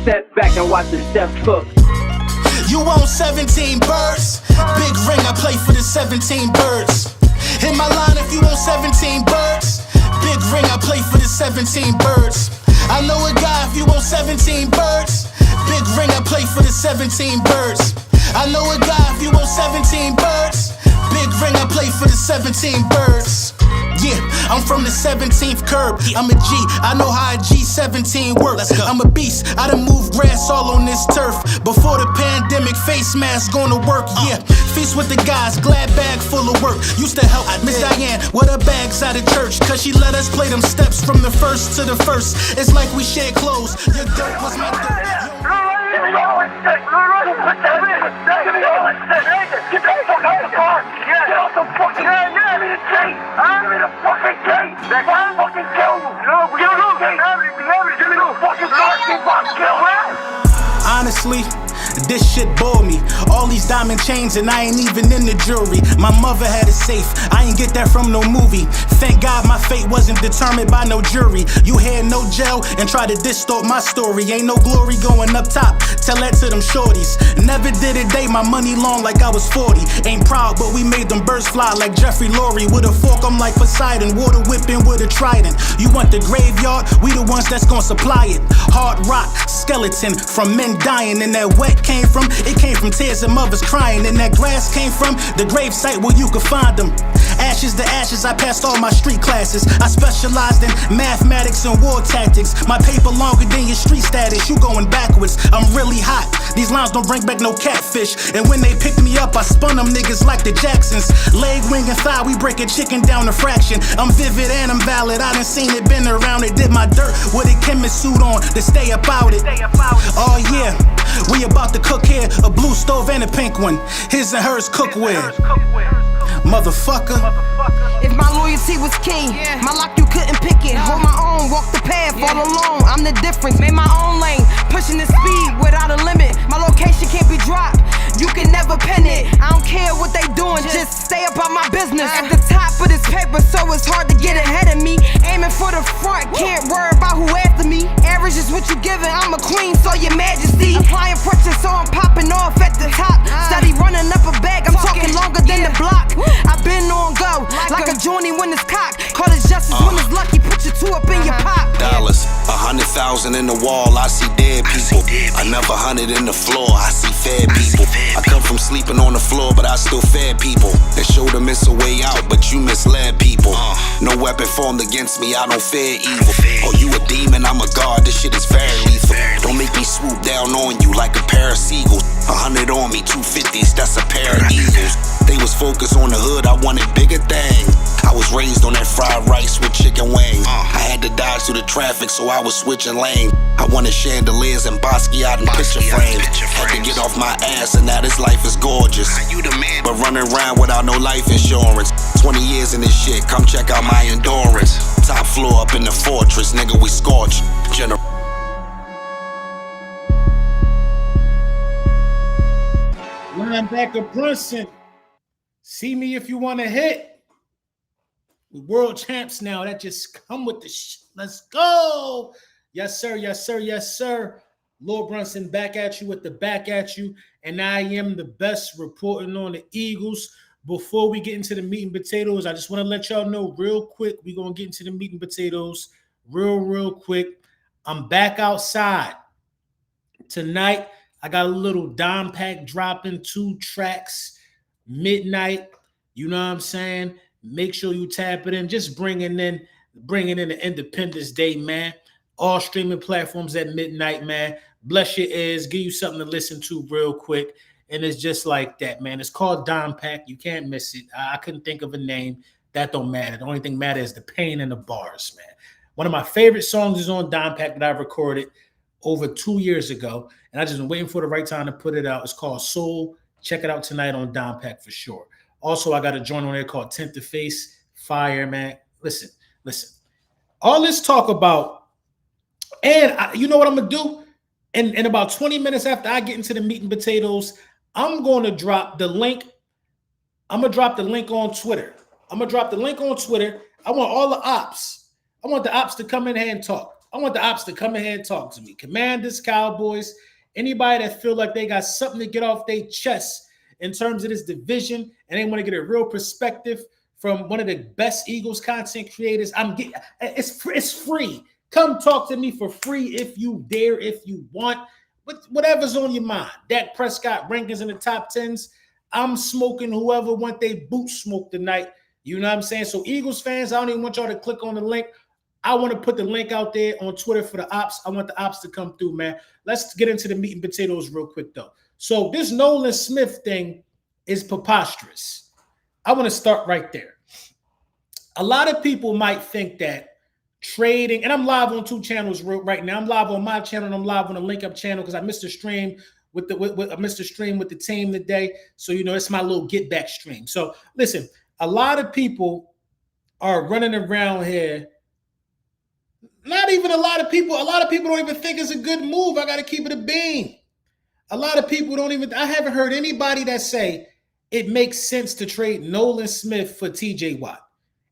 Step back and watch the step cook. You own 17 birds. Big ring, I play for the 17 birds. Hit my line if you own 17 birds. Big ring, I play for the 17 birds. I know a guy if you own 17 birds. Big ring, I play for the 17 birds. I know a guy if you own 17 birds. Big ring, I play for the 17 birds. Yeah, I'm from the 17th curb. I'm a G, I know how a G17 works. I'm a beast, I done moved grass all on this turf. Before the pandemic, face mask gonna work, yeah. Feast with the guys, glad bag full of work. Used to help Miss Diane with her bags out of church, cause she let us play them steps from the first to the first. It's like we shared clothes, your dirt was my dirt. Give me all this shit. Give me all this shit. Get the fuck out of the car. Get off the fucking gate. Give me the gate. Give me the fucking gate. I'll fucking kill you. Give me the gate. Give me the fucking car. Get fucking killed. Honestly, this shit bore me. All these diamond chains and I ain't even in the jewelry. My mother had it safe, I ain't get that from no movie. Thank God my fate wasn't determined by no jury. You had no jail and try to distort my story. Ain't no glory going up top, tell that to them shorties. Never did a day my money long like I was 40. Ain't proud but we made them birds fly like Jeffrey Lurie. With a fork I'm like Poseidon, water whipping with a trident. You want the graveyard, we the ones that's gonna supply it. Hard rock, skeleton from men dying. And that wet came from, it came from tears of mothers crying. And that grass came from the grave site where you could find them. Ashes to ashes, I passed all my street classes. I specialized in mathematics and war tactics. My paper longer than your street status, you going backwards. I'm really hot, these lines don't bring back no catfish. And when they picked me up, I spun them niggas like the Jacksons. Leg, wing, and thigh, we break a chicken down a fraction. I'm vivid and I'm valid, I done seen it, been around it. Did my dirt with a chemist suit on to stay about it. Oh yeah, we about to cook here, a blue stove and a pink one. His and hers cookware. Motherfucker. If my loyalty was king, my lock you couldn't pick it. Hold my own, walk the path all alone. I'm the difference, made my own lane, pushing the speed without a limit. My location can't be dropped, you can never pin it. I don't care what they doing, just stay about my business. At the top of this paper, so it's hard to get ahead of me. Aiming for the front, can't worry about who after me. Average is what you giving, I'm a queen, so your majesty. Applying pressure, so I'm popping off at the top. Steady running up a bag, I'm talking longer than the block. I've been on go, like a journey when it's cocked. Call it justice when it's lucky, put your two up in your pop. Dollars, 100,000 in the wall, I see dead people. Another 100 in the floor, I see fed people. I come from sleeping on the floor, but I still fed people. They showed them it's a way out, but you misled people. No weapon formed against me, I don't fear evil. Oh, you a demon, I'm a god, this shit is very lethal. Don't make me swoop down on you like a pair of seagulls. 100 on me, 250s, that's a pair of eagles. They was focused on the hood, I wanted bigger things. I was raised on that fried rice with chicken wings. I had to dodge through the traffic, so I was switching lanes. I wanted chandeliers and Basquiat and picture frames. Had to get off my ass, and now this life is gorgeous. But running around without no life insurance. 20 years in this shit, come check out my endurance. Top floor up in the fortress, nigga, we scorch. Linebacker Brunson, see me if you want to hit. We world champs now. That just come with the let's go. Yes, sir. Yes, sir. Yes, sir. Lord Brunson back at you with the back at you. And I am the best reporting on the Eagles. Before we get into the meat and potatoes, I just want to let y'all know real quick. We're going to get into the meat and potatoes real quick. I'm back outside. Tonight, I got a little dime pack dropping, 2 tracks, midnight. You know what I'm saying? Make sure you tap it in. Just bringing in the Independence Day, man. All streaming platforms at midnight, man. Bless your ears. Give you something to listen to real quick. And it's just like that, man. It's called Dime Pack. You can't miss it. I couldn't think of a name. That don't matter. The only thing matter is the pain in the bars, man. One of my favorite songs is on Dime Pack that I recorded over 2 years ago. And I just been waiting for the right time to put it out. It's called Soul. Check it out tonight on Dime Pack for sure. Also, I got a joint on there called Tint the Face. Fire, man. Listen. All this talk about, and you know what I'm going to do? In about 20 minutes after I get into the meat and potatoes, I'm going to drop the link. I'm going to drop the link on Twitter. I want all the ops. I want the ops to come in here and talk. I want the ops to come in here and talk to me. Commanders, Cowboys, anybody that feel like they got something to get off their chest in terms of this division and they want to get a real perspective from one of the best Eagles content creators. It's free. Come talk to me for free if you dare, if you want. Whatever's on your mind. Dak Prescott rankings in the top 10s. I'm smoking whoever want they boot smoke tonight. You know what I'm saying? So Eagles fans, I don't even want y'all to click on the link. I want to put the link out there on Twitter for the ops. I want the ops to come through, man. Let's get into the meat and potatoes real quick, though. So this Nolan Smith thing is preposterous. I want to start right there. A lot of people might think that trading, and I'm live on 2 channels right now. I'm live on my channel and I'm live on the Link Up channel because I missed a stream with the team today. So, you know, it's my little get back stream. So listen, a lot of people are running around here. Not even a lot of people don't even think it's a good move. I got to keep it a bean. A lot of people I haven't heard anybody that say it makes sense to trade Nolan Smith for TJ Watt.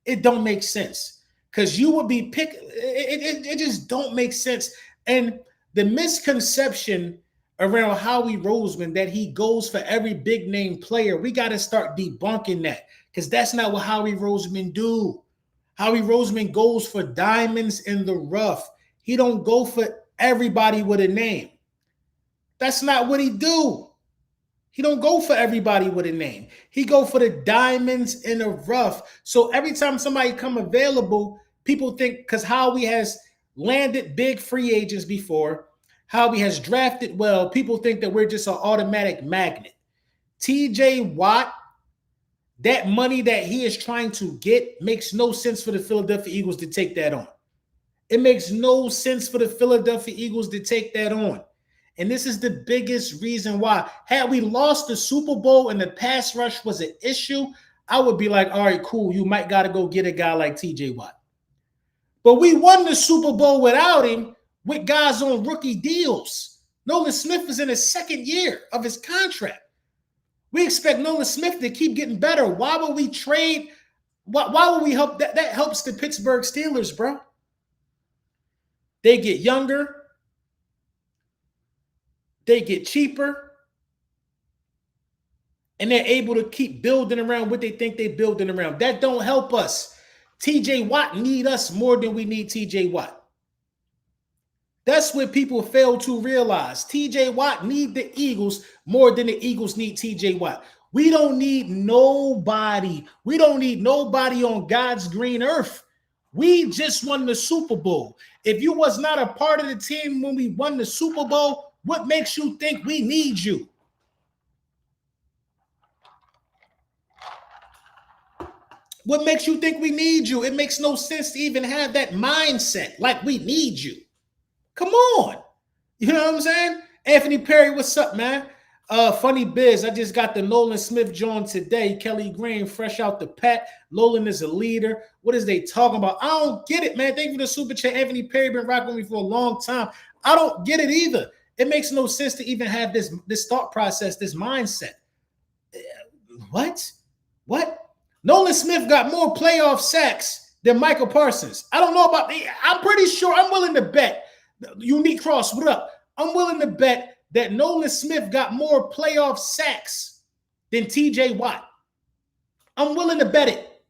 It don't make sense because you would be it just don't make sense. And the misconception around Howie Roseman that he goes for every big name player, we got to start debunking that because that's not what Howie Roseman do. Howie Roseman goes for diamonds in the rough. He don't go for everybody with a name. That's not what he do. He don't go for everybody with a name. He go for the diamonds in the rough. So every time somebody come available, people think because Howie has landed big free agents before, Howie has drafted well, people think that we're just an automatic magnet. TJ Watt, that money that he is trying to get makes no sense for the Philadelphia Eagles to take that on. It makes no sense for the Philadelphia Eagles to take that on. And this is the biggest reason why. Had we lost the Super Bowl and the pass rush was an issue, I would be like, all right, cool. You might got to go get a guy like TJ Watt. But we won the Super Bowl without him with guys on rookie deals. Nolan Smith is in his 2nd year of his contract. We expect Nolan Smith to keep getting better. Why would we trade? Why would we help? That helps the Pittsburgh Steelers, bro. They get younger. They get cheaper. And they're able to keep building around what they think they're building around. That don't help us. TJ Watt need us more than we need TJ Watt. That's what people fail to realize. TJ Watt need the Eagles more than the Eagles need TJ Watt. We don't need nobody. We don't need nobody on God's green earth. We just won the Super Bowl. If you was not a part of the team when we won the Super Bowl, what makes you think we need you? What makes you think we need you? It makes no sense to even have that mindset like we need you. Come on. You know what I'm saying? Anthony Perry, what's up, man? Funny biz. I just got the Nolan Smith joint today. Kelly Green, fresh out the pet. Nolan is a leader. What is they talking about? I don't get it, man. Thank you for the super chat. Anthony Perry been rocking with me for a long time. I don't get it either. It makes no sense to even have this thought process, this mindset. What? Nolan Smith got more playoff sacks than Michael Parsons. I don't know about the. I'm pretty sure. I'm willing to bet. Unique Cross, what up? I'm willing to bet that Nolan Smith got more playoff sacks than TJ Watt. I'm willing to bet it.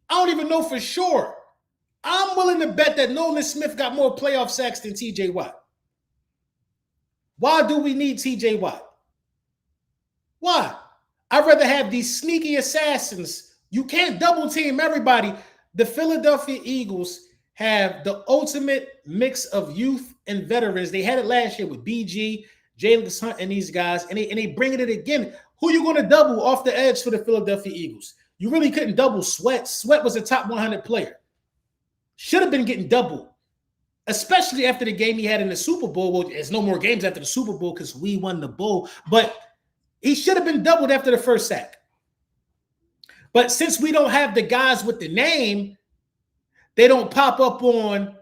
I don't even know for sure. I'm willing to bet that Nolan Smith got more playoff sacks than TJ Watt. Why do we need TJ Watt? Why? I'd rather have these sneaky assassins. You can't double team everybody. The Philadelphia Eagles have the ultimate mix of youth and veterans. They had it last year with BG, Jalen Hunt, and these guys, and they bringing it again. Who you going to double off the edge for the Philadelphia Eagles? You really couldn't double Sweat. Sweat was a top 100 player. Should have been getting doubled, especially after the game he had in the Super Bowl. Well, there's no more games after the Super Bowl because we won the bowl, but he should have been doubled after the first sack. But since we don't have the guys with the name, they don't pop up on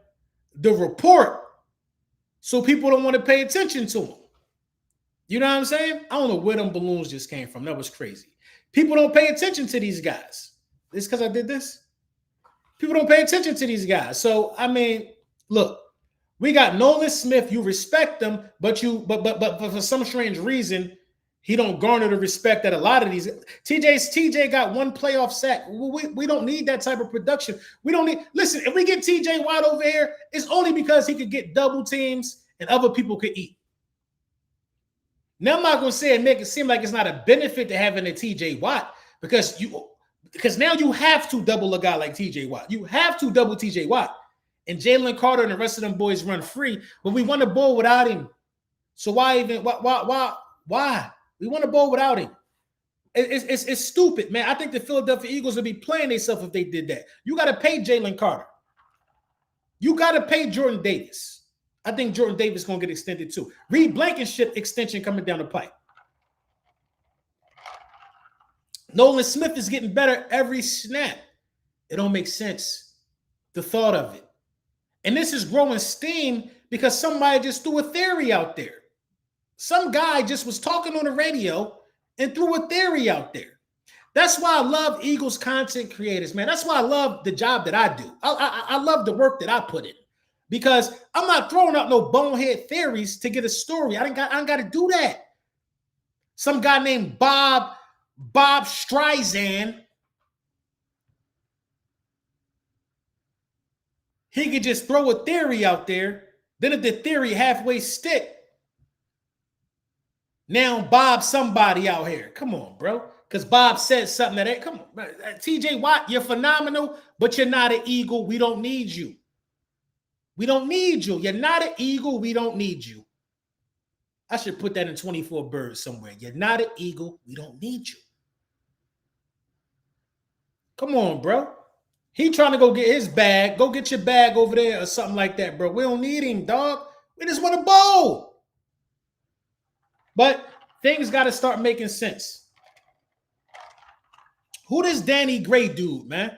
the report, so people don't want to pay attention to them. You know what I'm saying? I don't know where them balloons just came from. That was crazy. People don't pay attention to these guys. This because I did this? People don't pay attention to these guys. So, I mean, look, We got Nolan Smith. You respect him, but for some strange reason, he don't garner the respect that a lot of these. TJ got one playoff sack. We don't need that type of production. We don't need. Listen, if we get TJ Watt over here, it's only because he could get double teams and other people could eat. Now I'm not going to say and make it seem like it's not a benefit to having a TJ Watt because now you have to double a guy like TJ Watt. You have to double TJ Watt. And Jalen Carter and the rest of them boys run free, but we want to bowl without him. So why? We want to bowl without him. It's stupid, man. I think the Philadelphia Eagles would be playing themselves if they did that. You got to pay Jalen Carter. You got to pay Jordan Davis. I think Jordan Davis is going to get extended too. Reed Blankenship extension coming down the pipe. Nolan Smith is getting better every snap. It don't make sense. The thought of it. And this is growing steam because somebody just threw a theory out there. Some guy just was talking on the radio and threw a theory out there. That's why I love Eagles content creators, man. That's why I love the job that I do. I love the work that I put in because I'm not throwing out no bonehead theories to get a story. I ain't got to do that. Some guy named Bob Streisand, he could just throw a theory out there. Then if the theory halfway stick, now Bob somebody out here. Come on, bro. Because Bob said something that, come on. TJ Watt, you're phenomenal, but you're not an Eagle. We don't need you. We don't need you. You're not an Eagle. We don't need you. I should put that in 24 Birds somewhere. You're not an Eagle. We don't need you. Come on, bro. He trying to go get his bag. Go get your bag over there or something like that, bro. We don't need him, dog. We just want to bowl. But things got to start making sense. Who this Danny Gray dude, man?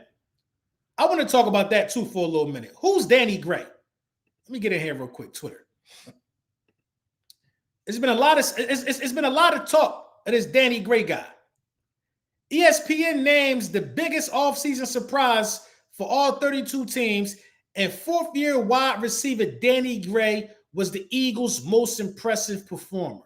I want to talk about that too for a little minute. Who's Danny Gray? Let me get in here real quick. Twitter. It's been a lot of talk of this Danny Gray guy. ESPN names the biggest offseason surprise for all 32 teams, and fourth-year wide receiver Danny Gray was the Eagles' most impressive performer.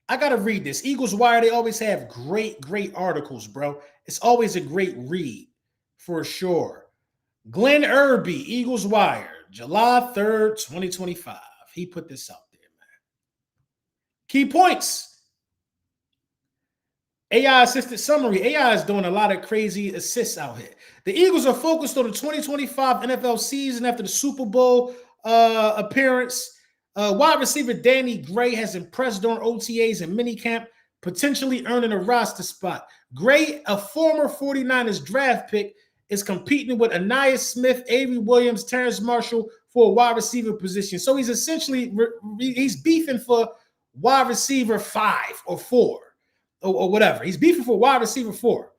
I got to read this. Eagles Wire, they always have great articles, bro. It's always a great read, for sure. Glenn Irby, Eagles Wire, July 3rd, 2025. He put this out there, man. Key points. AI assisted summary. AI is doing a lot of crazy assists out here. The Eagles are focused on the 2025 NFL season after the Super Bowl appearance. Wide receiver Danny Gray has impressed during OTAs and minicamp, potentially earning a roster spot. Gray, a former 49ers draft pick, is competing with Anais Smith, Avery Williams, Terrence Marshall for a wide receiver position. So he's essentially he's beefing for wide receiver 5 or 4 or whatever. He's beefing for wide receiver 4.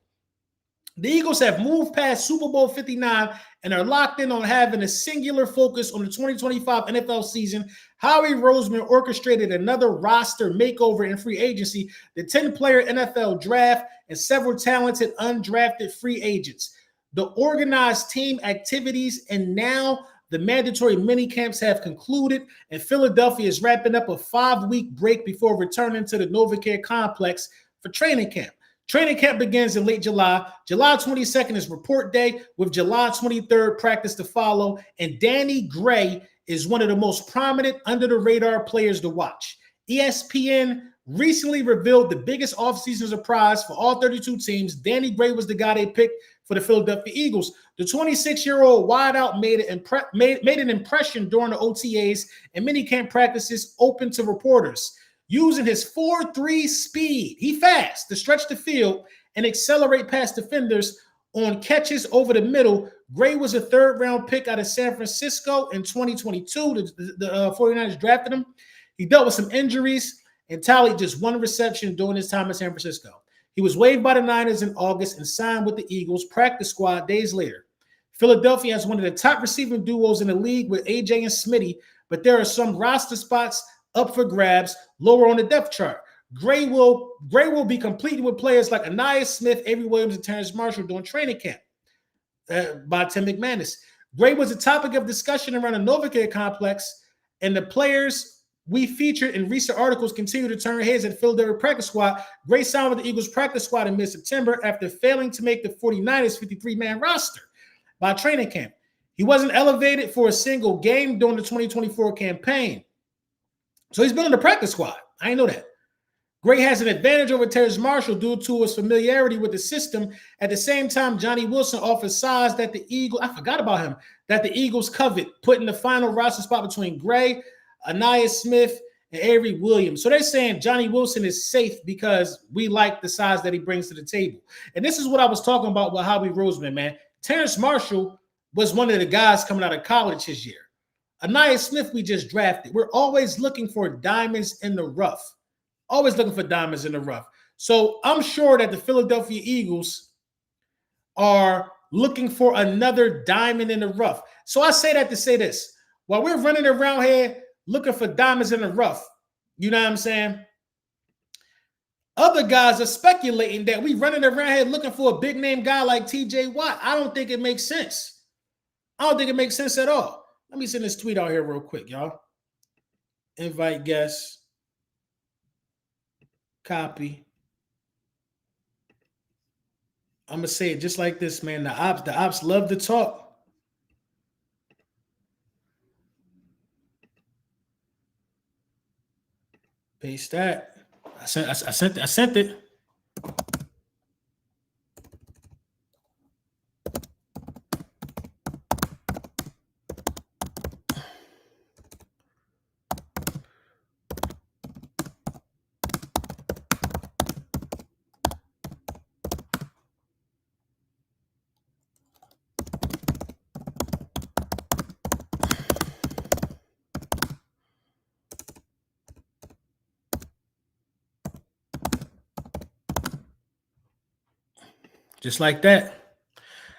The Eagles have moved past Super Bowl 59 and are locked in on having a singular focus on the 2025 NFL season. Howie Roseman orchestrated another roster makeover in free agency, the 10-player NFL draft, and several talented undrafted free agents. The organized team activities and now the mandatory mini camps have concluded, and Philadelphia is wrapping up a 5-week break before returning to the NovaCare complex for training camp. Training camp begins in late July. July 22nd is report day, with July 23rd practice to follow. And Danny Gray is one of the most prominent under-the-radar players to watch. ESPN recently revealed the biggest offseason surprise for all 32 teams. Danny Gray was the guy they picked for the Philadelphia Eagles. The 26-year-old wideout made an impression during the OTAs and minicamp practices open to reporters. Using his 4.3 speed, he fast to stretch the field and accelerate past defenders on catches over the middle. Gray was a third-round pick out of San Francisco in 2022. The 49ers drafted him. He dealt with some injuries and tallied just one reception during his time in San Francisco. He was waived by the Niners in August and signed with the Eagles practice squad days later. Philadelphia has one of the top receiving duos in the league with AJ and Smitty, but there are some roster spots up for grabs lower on the depth chart. Gray will be competing with players like Anais Smith, Avery Williams, and Terrence Marshall during training camp by Tim McManus. Gray was a topic of discussion around the Novacaire complex, and the players we featured in recent articles continue to turn heads at the Philadelphia practice squad. Gray signed with the Eagles practice squad in mid-September after failing to make the 49ers 53-man roster by training camp. He wasn't elevated for a single game during the 2024 campaign. So he's been on the practice squad. I didn't know that. Gray has an advantage over Terrace Marshall due to his familiarity with the system. At the same time, Johnny Wilson offers size that the Eagles, I forgot about him, that the Eagles covet, putting the final roster spot between Gray, Anaya Smith, and Avery Williams. So they're saying Johnny Wilson is safe because we like the size that he brings to the table. And this is what I was talking about with Howie Roseman, man. Terrace Marshall was one of the guys coming out of college his year. Anaya Smith, we just drafted. We're always looking for diamonds in the rough. Always looking for diamonds in the rough. So I'm sure that the Philadelphia Eagles are looking for another diamond in the rough. So I say that to say this. While we're running around here looking for diamonds in the rough, you know what I'm saying? Other guys are speculating that we running around here looking for a big name guy like TJ Watt. I don't think it makes sense. I don't think it makes sense at all. Let me send this tweet out here real quick, y'all. Invite guests. Copy. I'm gonna say it just like this, man. The ops love to talk. Paste that. I sent it. Just like that.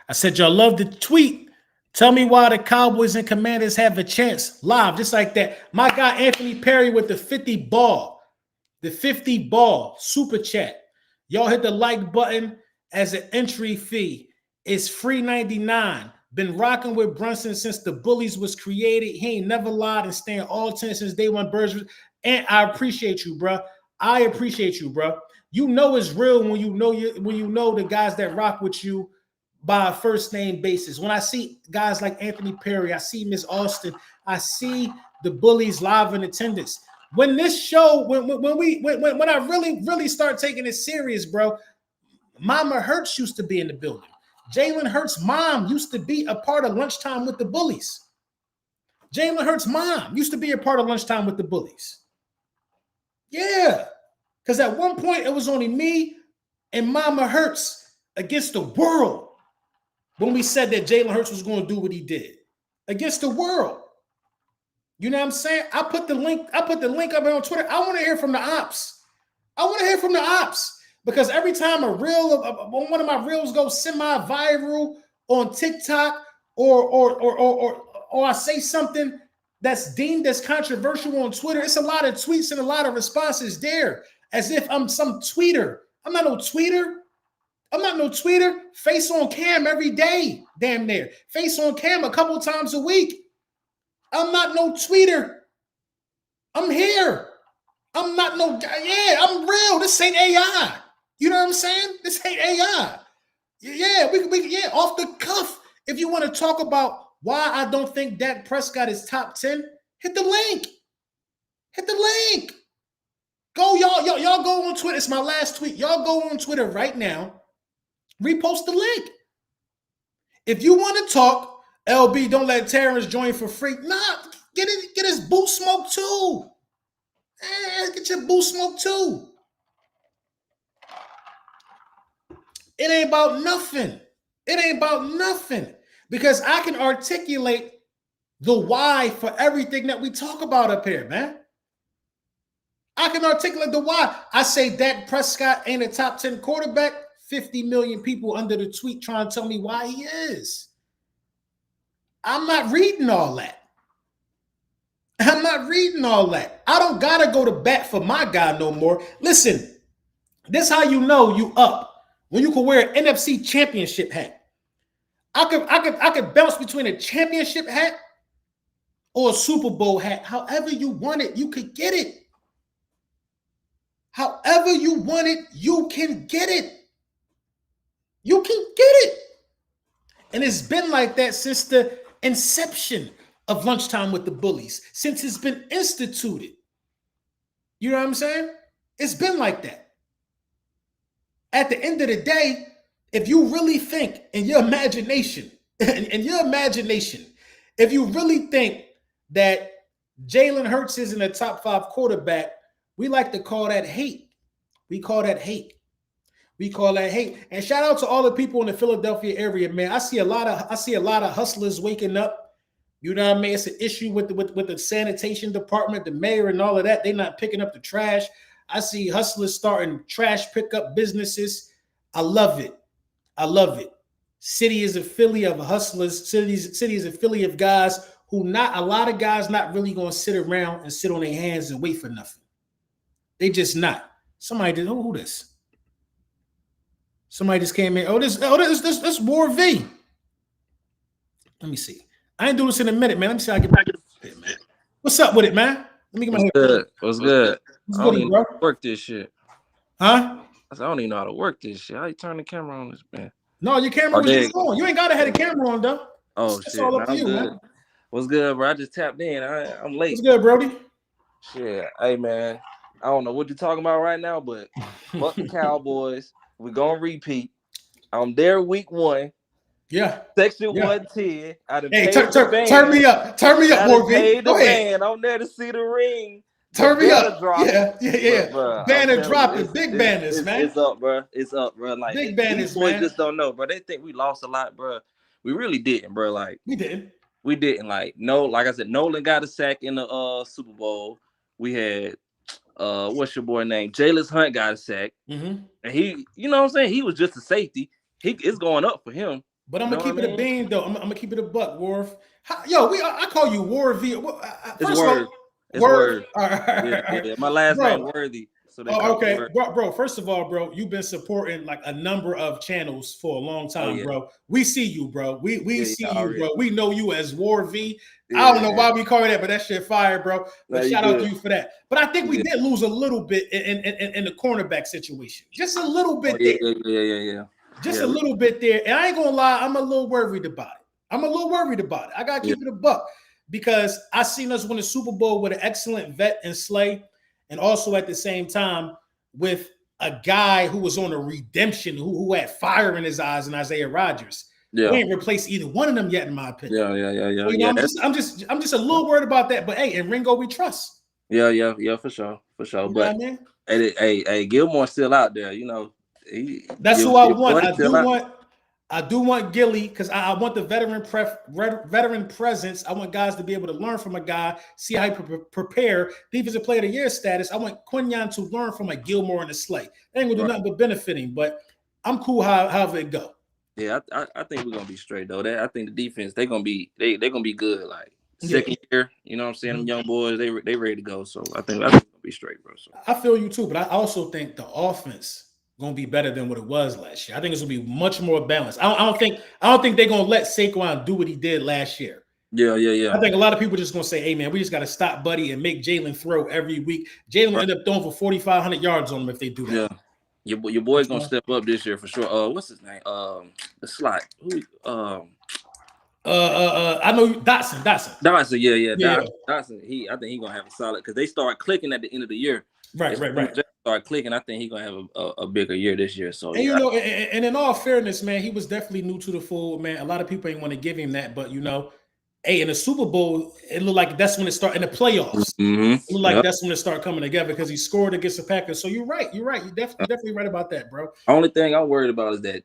I said, y'all love the tweet. Tell me why the Cowboys and Commanders have a chance. Live, just like that. My guy Anthony Perry with the 50 ball. The 50 ball super chat. Y'all hit the like button as an entry fee. It's free 99. Been rocking with Brunson since the Bullies was created. He ain't never lied and staying all 10 since day one. Birds. And I appreciate you, bro. I appreciate you, bro. You know it's real when you know the guys that rock with you by a first name basis. When I see guys like Anthony Perry, I see Miss Austin, I see the Bullies live in attendance. When this show, when I really start taking it serious, bro, Mama Hurts used to be in the building. Jalen Hurts' mom used to be a part of lunchtime with the Bullies. Jalen Hurts' mom used to be a part of lunchtime with the Bullies. Yeah. Because at one point, it was only me and Mama Hurts against the world when we said that Jalen Hurts was going to do what he did. Against the world. You know what I'm saying? I put the link up here on Twitter. I want to hear from the ops. I want to hear from the ops. Because every time a reel, one of my reels goes semi-viral on TikTok or I say something that's deemed as controversial on Twitter, it's a lot of tweets and a lot of responses there. As if I'm some tweeter. I'm not no tweeter. Face on cam every day, damn near. Face on cam a couple times a week. I'm not no tweeter. I'm here. I'm not no guy. Yeah, I'm real. This ain't AI. You know what I'm saying? This ain't AI. Yeah, we off the cuff. If you want to talk about why I don't think Dak Prescott is top 10, hit the link. Hit the link. Go, y'all go on Twitter. It's my last tweet. Y'all go on Twitter right now. Repost the link. If you want to talk, LB, don't let Terrence join for free. Nah, get his boot smoke too. Get your boot smoke too. It ain't about nothing. It ain't about nothing. Because I can articulate the why for everything that we talk about up here, man. I can articulate the why. I say Dak Prescott ain't a top 10 quarterback. 50 million people under the tweet trying to tell me why he is. I'm not reading all that. I'm not reading all that. I don't got to go to bat for my guy no more. Listen, this is how you know you up. When you can wear an NFC championship hat. I could bounce between a championship hat or a Super Bowl hat. However you want it, you could get it. However you want it, you can get it. You can get it. And it's been like that since the inception of Lunchtime with the Bullies, since it's been instituted. You know what I'm saying? It's been like that. At the end of the day, if you really think in your imagination, if you really think that Jalen Hurts isn't a top 5 quarterback, we like to call that hate. We call that hate. And shout out to all the people in the Philadelphia area, man. I see a lot of hustlers waking up. You know what I mean? It's an issue with the sanitation department, the mayor, and all of that. They're not picking up the trash. I see hustlers starting trash pickup businesses. I love it. City is a Philly of hustlers. City is a Philly of guys who a lot of guys not really going to sit around and sit on their hands and wait for nothing. They just not. Somebody did. Who this? Somebody just came in. This War V. Let me see. I ain't doing this in a minute, man. Let me see how I get back to it, man. What's up with it, man? Let me get my What's good? What's good? What's I don't good, even bro? know how to work this shit. Huh? I said, I don't even know how to work this shit. How you turn the camera on this, man? No, your camera was there just you go. on. You ain't got to have the camera on, though. Oh, It's shit. all Nah, up to I'm you, good. man. What's good, bro? I just tapped in. I'm late. What's good, Brody? Shit. Hey, man. I don't know what you're talking about right now, but fuck the Cowboys. We're going to repeat. I'm there week 1. Yeah. Section Yeah. 110. I done Hey, paid turn the band. me up. Turn me up, I done War V. paid the Go ahead. band. I'm there to see the ring. Turn me up. Drop. Yeah. Bro, Banner dropping. Big banners, man. It's up, bro. It's up, bro. Like Big banners, these boys man. just don't know, bro. They think we lost a lot, bro. We really didn't, bro. Like We didn't. Like like I said, Nolan got a sack in the Super Bowl. We had what's your boy name? Jalen Hunt got a sack, and he, you know what I'm saying? He was just a safety. It's going up for him. But I'm gonna keep it a bean though. I'm gonna keep it a buck, Worf. I call you War V. It's Word. It's Word. All right. Yeah. My last name Worthy. So they okay, bro. First of all, bro, you've been supporting like a number of channels for a long time, bro. We see you, bro. We see you, bro. We know you as War V. I don't know why we call you that, but that shit fire, bro. But shout out to you for that. But I think we did lose a little bit in the cornerback situation. Just a little bit there. Yeah. Just a little bit there. And I ain't gonna lie, I'm a little worried about it. I gotta keep it a buck because I seen us win a Super Bowl with an excellent vet and Slay, and also at the same time with a guy who was on a redemption, who had fire in his eyes, and Isaiah Rodgers. Yeah. We ain't replaced either one of them yet, in my opinion. Yeah. So, you know, I'm just a little worried about that. But hey, in Ringo we trust. Yeah, for sure. You But know what hey, Gilmore's still out there, you know. That's who I want. I do want Gilly because I want the veteran presence. I want guys to be able to learn from a guy, see how he prepare. Defensive Player of the Year status. I want Quinyon to learn from a Gilmore and a Slay. They ain't gonna do nothing but benefit him. But I'm cool however it go. Yeah, I think we're gonna be straight though. I think the defense they're gonna be good. Like second year, you know what I'm saying? Them young boys they ready to go. So I think we're gonna be straight, bro. So I feel you too, but I also think the offense gonna be better than what it was last year. I think it's gonna be much more balanced. I don't think they're gonna let Saquon do what he did last year. Yeah. I think a lot of people just gonna say, "Hey man, we just gotta stop Buddy and make Jalen throw every week." Jalen end up throwing for 4,500 yards on him if they do that. Yeah, your boy's gonna step up this year for sure. What's his name? The slot. Who? I know Dotson. Dotson. Yeah. Dotson. I think he's gonna have a solid because they start clicking at the end of the year. Right. Start clicking. I think he's gonna have a bigger year this year. So and you know, and in all fairness, man, he was definitely new to the fold, man. A lot of people ain't want to give him that, but you know, hey, in the Super Bowl, it looked like that's when it started. In the playoffs, it looked like that's when it started coming together because he scored against the Packers. So you're right. You're definitely right about that, bro. Only thing I'm worried about is that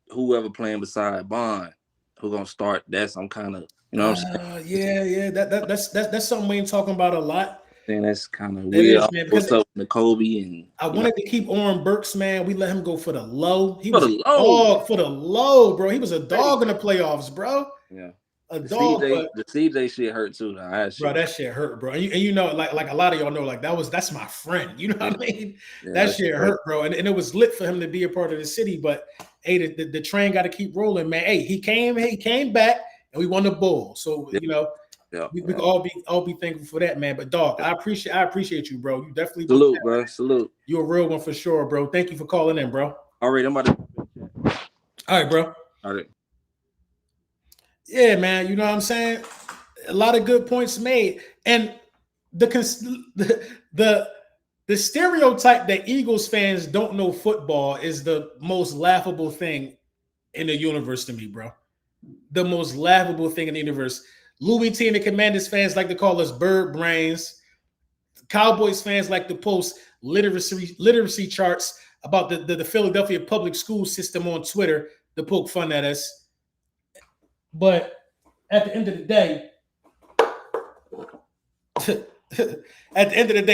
whoever playing beside Bond, who gonna start? That's I'm kind of, you know what I'm saying? Yeah. That's something we ain't talking about a lot. And that's kind of weird. What's up with Kobe and I wanted to keep Oren Burks, man. We let him go for the low. He for was the low. For the low, bro. He was a dog in the playoffs, bro. Yeah. A dog. The CJ shit hurt too. Bro, that shit hurt, bro. And you know, like a lot of y'all know, like that's my friend. You know what I mean? Yeah, that shit hurt, bro. And it was lit for him to be a part of the city, but hey, the train got to keep rolling, man. Hey, he came back, and we won the bowl. So we can all be thankful for that, man. But dog, I appreciate you, bro. You definitely salute, bro. Salute. You a real one for sure, bro. Thank you for calling in, bro. All right, I'm about to. All right, bro. All right. Yeah, man. You know what I'm saying? A lot of good points made, and the stereotype that Eagles fans don't know football is the most laughable thing in the universe to me, bro. The most laughable thing in the universe. Louis T and the Commanders fans like to call us bird brains. Cowboys fans like to post literacy charts about the Philadelphia public school system on Twitter to poke fun at us. But at the end of the day,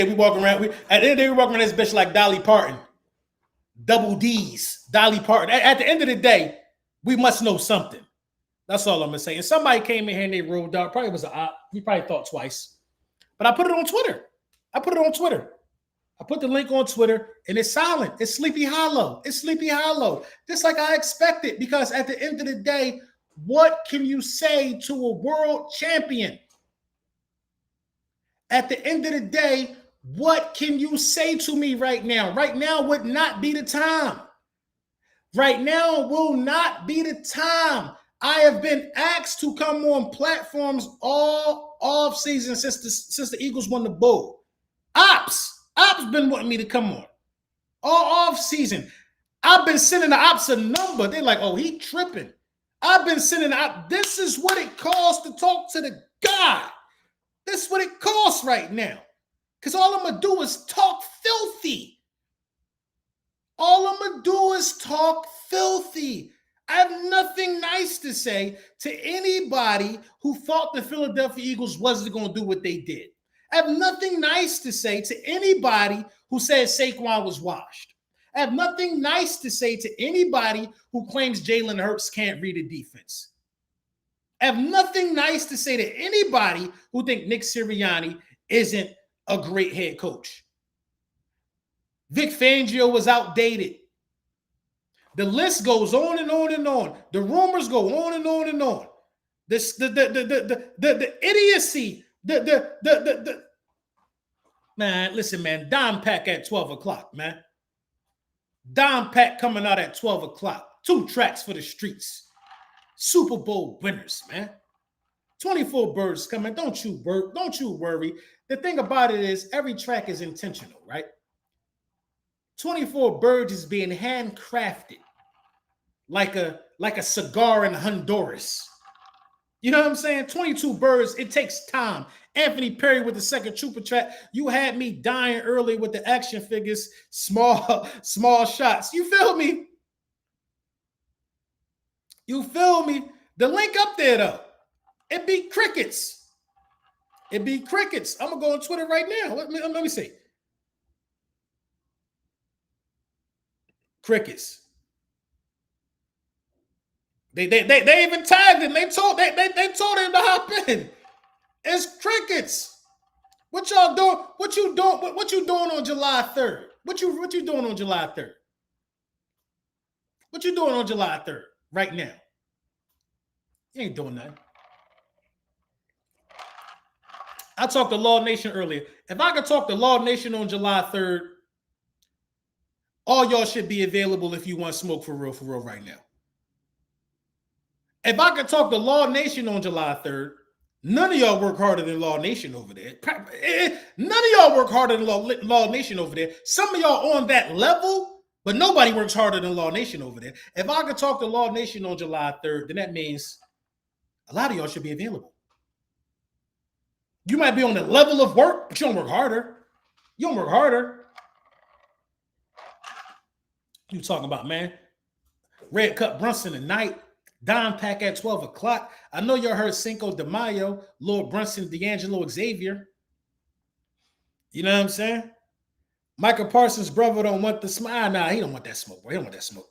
we walk around. We walk around this bitch like Dolly Parton, double D's, Dolly Parton. At the end of the day, we must know something. That's all I'm gonna say. And somebody came in here and they rolled out. Probably was an op. He probably thought twice. But I put it on Twitter. I put the link on Twitter, and it's silent. It's Sleepy Hollow. Just like I expected. Because at the end of the day, what can you say to a world champion? At the end of the day, what can you say to me right now? Right now would not be the time. Right now will not be the time. I have been asked to come on platforms all off season since the Eagles won the bowl. Ops been wanting me to come on all off season. I've been sending the ops a number. They're like, oh, he tripping. I've been sending out. This is what it costs to talk to the guy. This is what it costs right now. Because all I'm going to do is talk filthy. I have nothing nice to say to anybody who thought the Philadelphia Eagles wasn't going to do what they did. I have nothing nice to say to anybody who says Saquon was washed. I have nothing nice to say to anybody who claims Jalen Hurts can't read a defense. I have nothing nice to say to anybody who think Nick Sirianni isn't a great head coach. Vic Fangio was outdated. The list goes on and on and on. The rumors go on and on and on. The idiocy. Man, listen, man. Dime pack at 12 o'clock, man. Dime pack coming out at 12 o'clock. 2 tracks for the streets. Super Bowl winners, man. 24 birds coming. Don't you worry. The thing about it is every track is intentional, right? 24 birds is being handcrafted like a cigar in Honduras. You know what I'm saying? 22 birds, it takes time. Anthony Perry with the second trooper track. You had me dying early with the action figures, small shots. You feel me? The link up there, though. It be crickets. I'm going to go on Twitter right now. Let me see. Crickets. They even tagged him. They told him to hop in. It's crickets. What y'all doing? What you doing on July 3rd? What you doing on July 3rd? What you doing on July 3rd right now? You ain't doing nothing. I talked to Law Nation earlier. If I could talk to Law Nation on July 3rd, all y'all should be available if you want smoke for real right now. If I could talk to Law Nation on July 3rd, none of y'all work harder than Law Nation over there. None of y'all work harder than Law Nation over there. Some of y'all on that level, but nobody works harder than Law Nation over there. If I could talk to Law Nation on July 3rd, then that means a lot of y'all should be available. You might be on the level of work, but you don't work harder. You talking about, man? Red Cup Brunson tonight. Dime pack at 12 o'clock. I know y'all heard Cinco de Mayo, Lord Brunson, D'Angelo Xavier. You know what I'm saying? Michael Parsons' brother don't want the smoke. Nah, he don't want that smoke, bro. He don't want that smoke.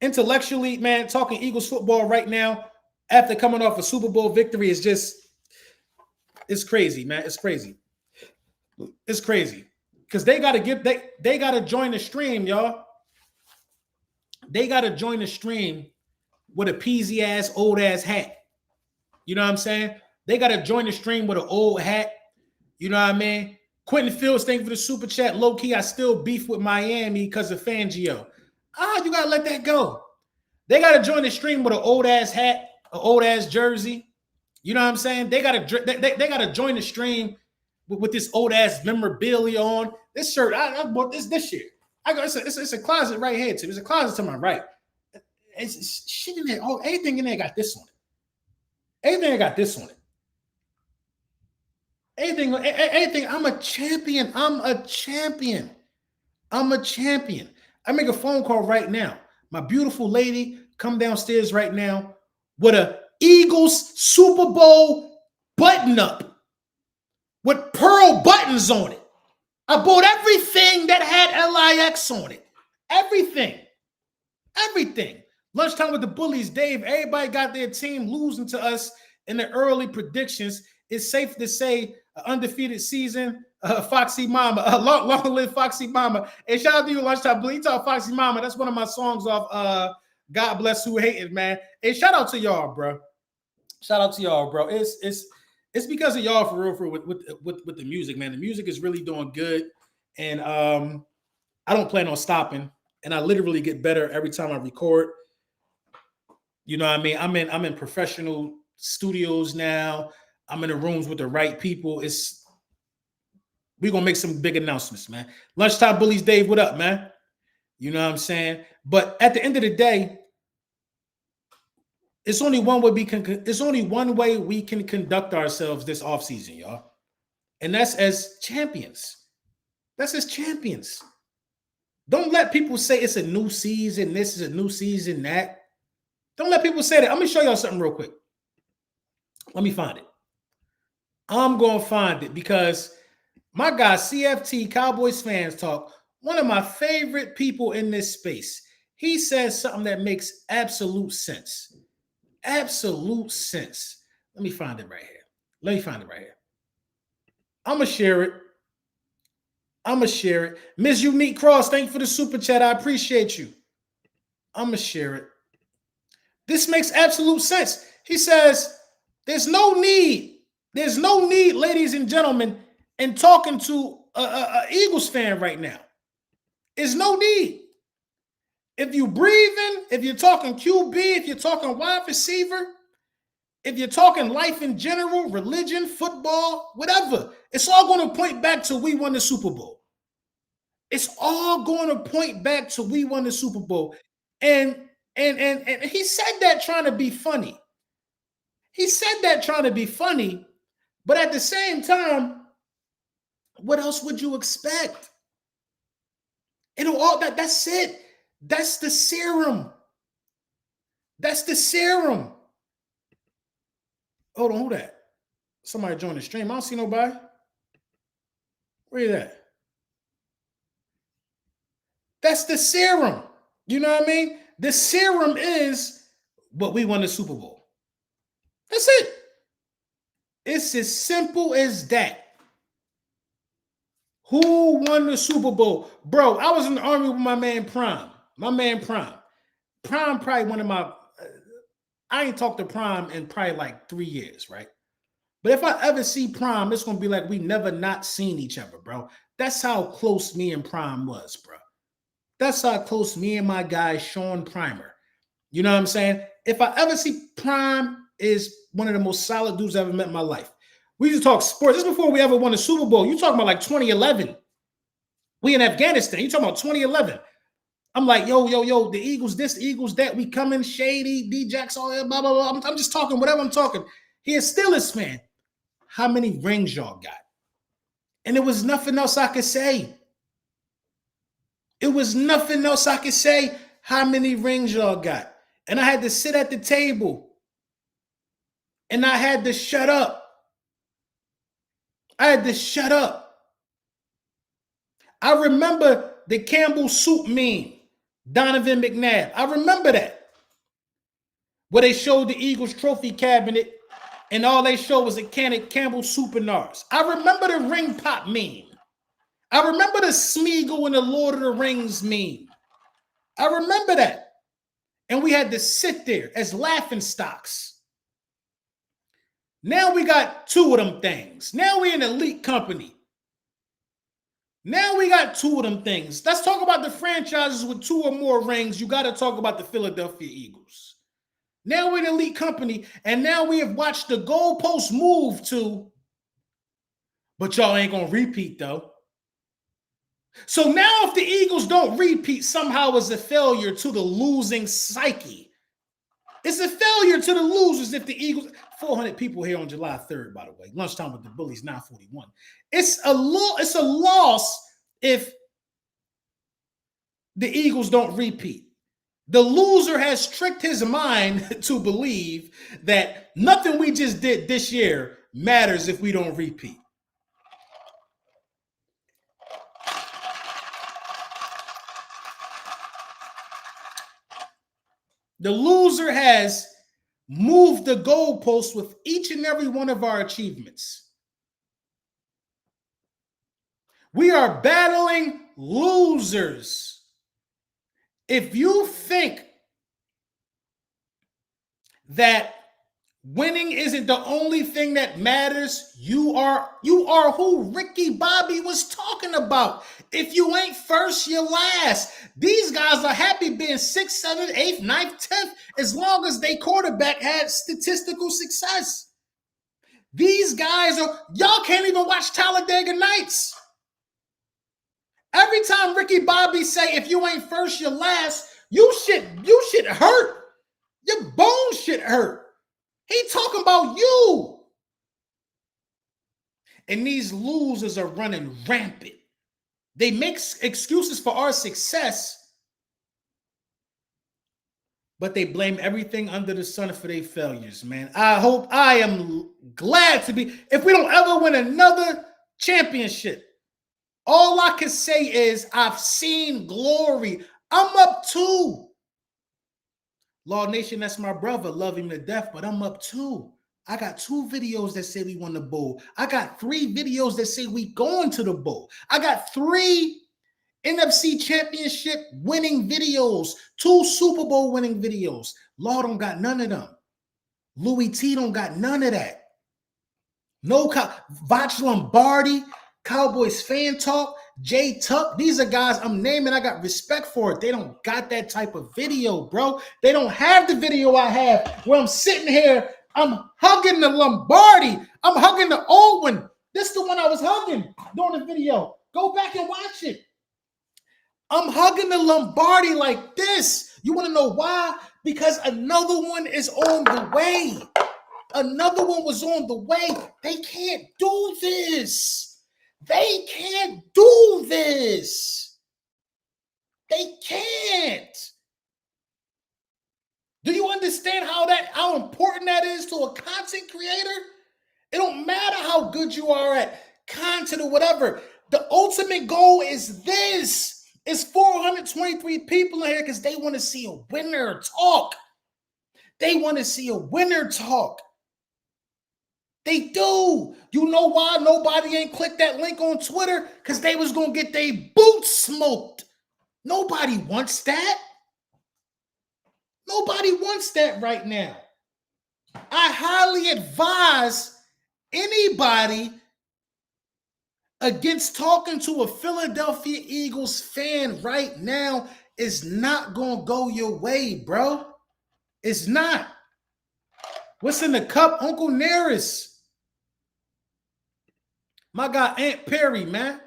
Intellectually, man, talking Eagles football right now after coming off a Super Bowl victory is it's crazy, man. It's crazy. because they gotta join the stream, y'all. They gotta join the stream with a peasy ass old ass hat. You know what I'm saying? They gotta join the stream with an old hat. You know what I mean? Quentin Fields, thank you for the super chat. Low key, I still beef with Miami because of Fangio. You gotta let that go. They gotta join the stream with an old ass hat, an old ass jersey. You know what I'm saying? They gotta join the stream with this old ass memorabilia on. This shirt, I bought this year. It's a closet right here too. There's a closet to my right. It's shit in there. Everything in there got this on it. Everything got this on it. Anything. I'm a champion. I make a phone call right now. My beautiful lady come downstairs right now with a Eagles Super Bowl button up with pearl buttons on it. I bought everything that had LIX on it. Everything. Lunchtime with the bullies, Dave. Everybody got their team losing to us in the early predictions. It's safe to say undefeated season. Foxy Mama, long live Foxy Mama. And shout out to you, Lunchtime Bully. Talk Foxy Mama. That's one of my songs off God Bless Who Hated, man. And shout out to y'all, bro. It's because of y'all for real with the music, man. The music is really doing good, and I don't plan on stopping. And I literally get better every time I record. You know what I mean? I'm in professional studios now. I'm in the rooms with the right people. We're gonna make some big announcements, man. Lunchtime Bullies, Dave, what up, man? You know what I'm saying? But at the end of the day, it's only one way we can conduct ourselves this offseason, y'all. And that's as champions. Don't let people say it's a new season, this is a new season, that. Don't let people say that. I'm gonna show y'all something real quick. Let me find it. I'm gonna find it because my guy, CFT, Cowboys Fans Talk, one of my favorite people in this space, he says something that makes absolute sense. Absolute sense. Let me find it right here. I'm going to share it. Miss Unique Cross, thank you for the super chat. I appreciate you. I'm going to share it. This makes absolute sense. He says, there's no need, ladies and gentlemen, in talking to a Eagles fan right now. There's no need. If you breathing, if you're talking QB, if you're talking wide receiver, if you're talking life in general, religion, football, whatever, it's all going to point back to we won the Super Bowl. It's all going to point back to we won the Super Bowl. And he said that trying to be funny. But at the same time, what else would you expect? That's it. That's the serum. Hold on, who that? Somebody joined the stream. I don't see nobody. Where you at? That's the serum. You know what I mean? The serum is what we won the Super Bowl. That's it. It's as simple as that. Who won the Super Bowl? Bro, I was in the Army with my man Prime. Prime probably one of my, I ain't talked to Prime in probably like 3 years, right? But if I ever see Prime, it's going to be like we never not seen each other, bro. That's how close me and Prime was, bro. That's how close me and my guy, Sean Primer. You know what I'm saying? If I ever see Prime, is one of the most solid dudes I've ever met in my life. We used to talk sports. This is before we ever won the Super Bowl. You talking about like 2011. We in Afghanistan. You talking about 2011. I'm like, yo, the Eagles this, the Eagles that. We coming, Shady, D-Jacks, all that, blah, blah, blah. I'm just talking whatever I'm talking. He is still his fan. How many rings y'all got? And there was nothing else I could say. How many rings y'all got? And I had to sit at the table. And I had to shut up. I remember the Campbell soup meme, Donovan McNabb. I remember that. Where they showed the Eagles trophy cabinet and all they showed was a can of Campbell soup and ours. I remember the ring pop meme. I remember the Smeagol and the Lord of the Rings meme. I remember that. And we had to sit there as laughing stocks. Now we got two of them things. Now we're an elite company. Now we got two of them things. Let's talk about the franchises with two or more rings. You got to talk about the Philadelphia Eagles. Now we're an elite company, and now we have watched the goalpost move to, but y'all ain't going to repeat, though. So now if the Eagles don't repeat, somehow it's a failure to the losing psyche. It's a failure to the losers if the Eagles... 400 people here on July 3rd, by the way. Lunchtime with the Bullies, 9:41. It's a loss if the Eagles don't repeat. The loser has tricked his mind to believe that nothing we just did this year matters if we don't repeat. The loser has moved the goalpost with each and every one of our achievements. We are battling losers. If you think that winning isn't the only thing that matters, you are who Ricky Bobby was talking about. If you ain't first, you're last. These guys are happy being 6th, 7th, 8th, 9th, 10th, as long as they quarterback had statistical success. These guys y'all can't even watch Talladega Nights. Every time Ricky Bobby say, if you ain't first, you're last, you should hurt. Your bones should hurt. He talking about you. And these losers are running rampant. They make excuses for our success, but they blame everything under the sun for their failures, man. I am glad to be, if we don't ever win another championship, all I can say is I've seen glory. I'm up 2. Law Nation, that's my brother. Love him to death, but I'm up 2. I got 2 videos that say we won the bowl. I got 3 videos that say we going to the bowl. I got 3 NFC championship winning videos, 2 Super Bowl winning videos. Law don't got none of them. Louis T don't got none of that. No, Vach Lombardi, Cowboys Fan Talk, Jay Tuck. These are guys I'm naming. I got respect for it. They don't got that type of video, bro. They don't have the video I have where I'm sitting here. I'm hugging the Lombardi. I'm hugging the old one. This is the one I was hugging during the video. Go back and watch it. I'm hugging the Lombardi like this. You want to know why? Because another one is on the way. Another one was on the way. They can't do this. They can't do this. They can't. Do you understand how important that is to a content creator? It don't matter how good you are at content or whatever. The ultimate goal is this. It's 423 people in here because they want to see a winner talk. They want to see a winner talk. They do. You know why nobody ain't clicked that link on Twitter? Because they was going to get their boots smoked. Nobody wants that. Nobody wants that right now. I highly advise anybody against talking to a Philadelphia Eagles fan right now is not going to go your way, bro. It's not. What's in the cup? Uncle Nearest. My guy Aunt Perry, man.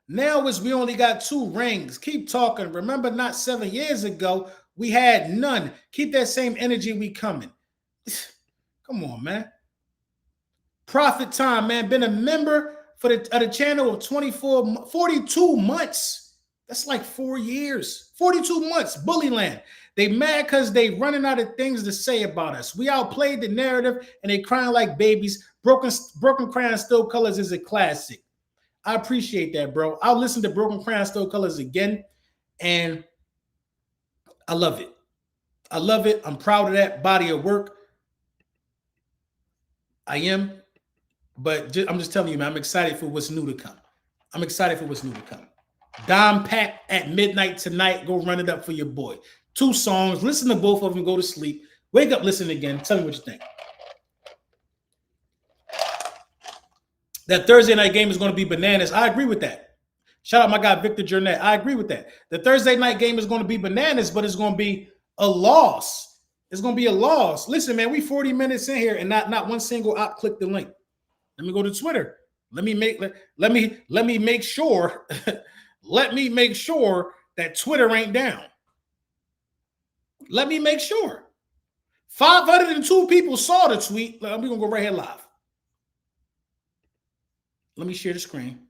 Now is we only got 2 rings. Keep talking. Remember, not 7 years ago, we had none. Keep that same energy. We coming. Come on, man. Profit time, man. Been a member for the channel of 42 months. That's like 4 years. 42 months. Bullyland. They mad because they running out of things to say about us. We outplayed the narrative and they crying like babies. Broken Crayon Still Colors is a classic. I appreciate that, bro. I'll listen to Broken Crayon Still Colors again, and I love it. I love it. I'm proud of that body of work. I am, but I'm just telling you, man, I'm excited for what's new to come. I'm excited for what's new to come. Dom Pack at midnight tonight. Go run it up for your boy. 2 songs. Listen to both of them. Go to sleep. Wake up, listen again. Tell me what you think. That Thursday night game is going to be bananas. I agree with that. Shout out my guy, Victor Jernette. I agree with that. The Thursday night game is going to be bananas, but it's going to be a loss. It's going to be a loss. Listen, man, we 40 minutes in here and not one single op clicked the link. Let me go to Twitter. Let me make sure let me make sure that Twitter ain't down. Let me make sure. 502 people saw the tweet. We're going to go right here live. Let me share the screen.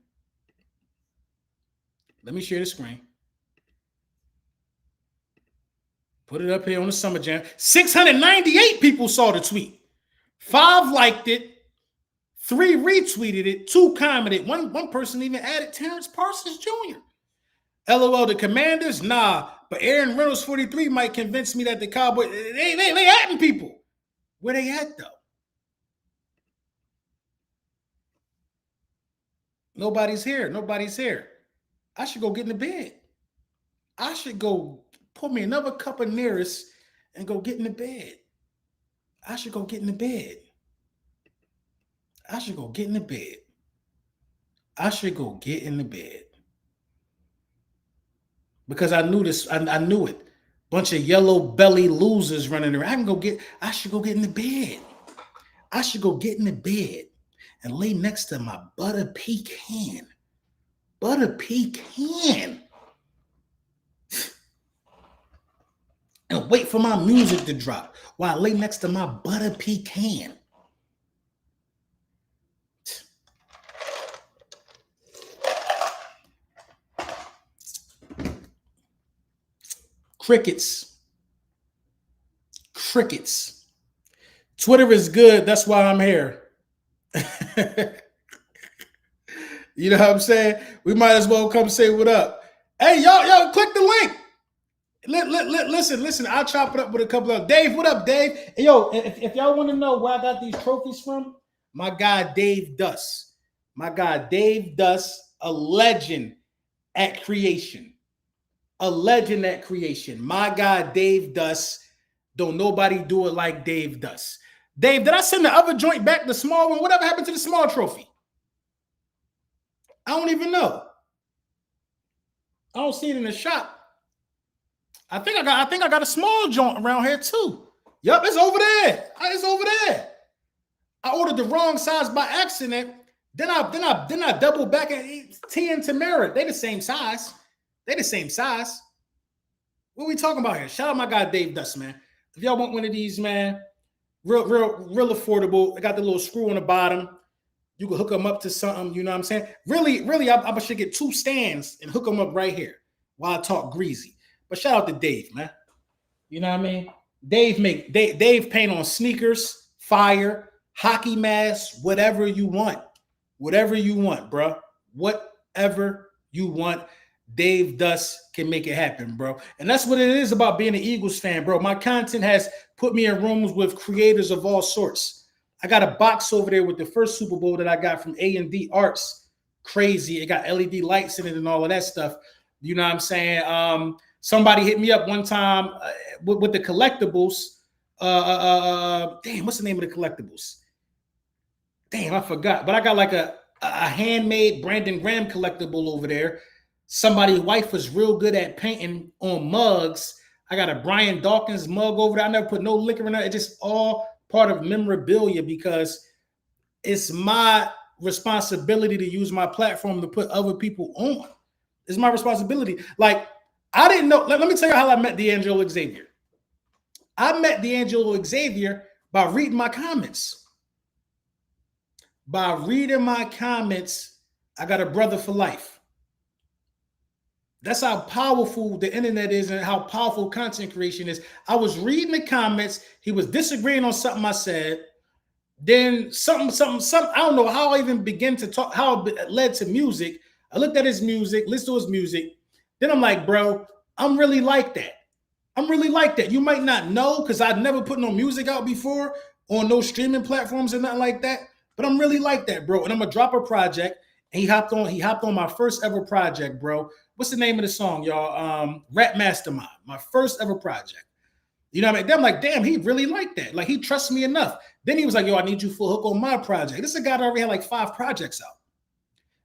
Let me share the screen. Put it up here on the Summer Jam. 698 people saw the tweet. 5 liked it. 3 retweeted it. 2 commented. One person even added Terrence Parsons Jr. LOL, the Commanders? Nah. But Aaron Reynolds 43 might convince me that the Cowboys, they adding people. Where they at, though? Nobody's here. Nobody's here. I should go get in the bed. I should go pour me another cup of Nearest and go get in the bed. I should go get in the bed. I should go get in the bed. I should go get in the bed. Because I knew this, I knew it. Bunch of yellow belly losers running around. I should go get in the bed. I should go get in the bed and lay next to my butter pecan. Butter pecan. And wait for my music to drop while I lay next to my butter pecan. Crickets. Crickets. Twitter is good. That's why I'm here. You know what I'm saying? We might as well come say what up. Hey, y'all, click the link. Listen. I'll chop it up with a couple of Dave. What up, Dave? Hey, yo, if y'all want to know where I got these trophies from, my guy Dave Duss. My guy Dave Duss, a legend at creation. A legend at creation. My guy Dave Duss. Don't nobody do it like Dave Duss. Dave, did I send the other joint back, the small one? Whatever happened to the small trophy? I don't even know. I don't see it in the shop. I think I got a small joint around here too. Yup, it's over there. It's over there. I ordered the wrong size by accident. Then I double back at T and Tamara. They the same size. They the same size. What are we talking about here? Shout out my guy Dave Duss, man. If y'all want one of these, man, real affordable. I got the little screw on the bottom. You can hook them up to something. You know what I'm saying? Really, I should get 2 stands and hook them up right here while I talk greasy. But shout out to Dave, man. You know what I mean? Dave paint on sneakers, fire, hockey masks, whatever you want. Whatever you want, bro. Whatever you want. Dave Duss can make it happen, bro. And that's what it is about being an Eagles fan, bro. My content has put me in rooms with creators of all sorts. I got a box over there with the first Super Bowl that I got from A&D Arts. Crazy. It got LED lights in it and all of that stuff. You know what I'm saying? Somebody hit me up one time with the collectibles. Damn, what's the name of the collectibles? Damn, I forgot. But I got like a handmade Brandon Graham collectible over there. Somebody's wife was real good at painting on mugs. I got a Brian Dawkins mug over there. I never put no liquor in there. It's just all part of memorabilia because it's my responsibility to use my platform to put other people on. It's my responsibility. Like, I didn't know. Let me tell you how I met D'Angelo Xavier. I met D'Angelo Xavier by reading my comments. By reading my comments, I got a brother for life. That's how powerful the internet is and how powerful content creation is. I was reading the comments. He was disagreeing on something I said. Then something. I don't know how I even began to talk, how it led to music. I looked at his music, listened to his music. Then I'm like, bro, I'm really like that. I'm really like that. You might not know because I've never put no music out before on no streaming platforms or nothing like that. But I'm really like that, bro. And I'm going to drop a project. He hopped on my first ever project, bro. What's the name of the song, y'all? Rap Mastermind, my first ever project. You know what I mean? Then I'm like, damn, he really liked that. Like, he trusts me enough. Then he was like, yo, I need you for a hook on my project. This is a guy that already had like 5 projects out.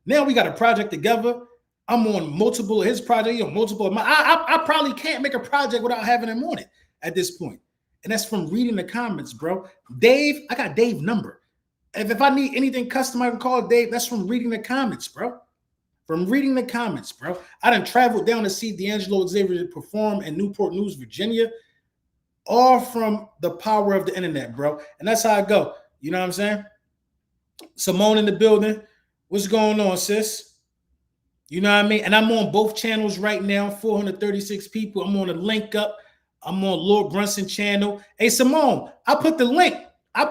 Now we got a project together. I'm on multiple of his projects, multiple of my. I probably can't make a project without having him on it at this point. And that's from reading the comments, bro. Dave, I got Dave's number. If I need anything custom, I can call Dave. That's from reading the comments, bro. From reading the comments, bro. I done traveled down to see D'Angelo Xavier perform in Newport News, Virginia. All from the power of the internet, bro. And that's how I go. You know what I'm saying? Simone in the building. What's going on, sis? You know what I mean? And I'm on both channels right now, 436 people. I'm on a link up. I'm on Lord Brunson channel. Hey, Simone, I put the link. I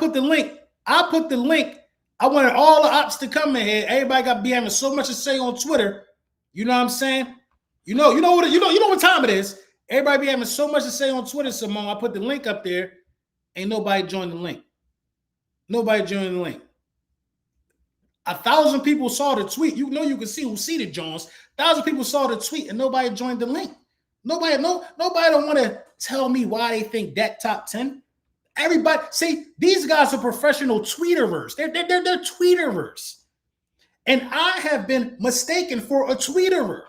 wanted all the ops to come in here. Everybody got to be having so much to say on Twitter. You know what I'm saying? You know what time it is. Everybody be having so much to say on Twitter, Simone. I put the link up there. Ain't nobody joined the link. Nobody joined the link. 1,000 people saw the tweet. You know, you can see who seated Jones. 1,000 people saw the tweet and nobody joined the link. Nobody don't want to tell me why they think that top 10. Everybody, see, these guys are professional tweeterers. They're tweeterers. And I have been mistaken for a tweeterer.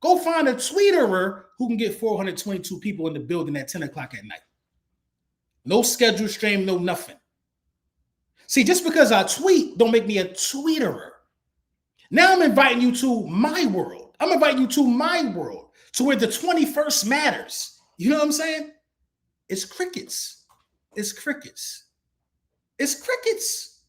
Go find a tweeterer who can get 422 people in the building at 10 o'clock at night. No scheduled stream, no nothing. See, just because I tweet don't make me a tweeterer. Now I'm inviting you to my world. I'm inviting you to my world, to where the 21st matters. You know what I'm saying? It's crickets. It's crickets. It's crickets.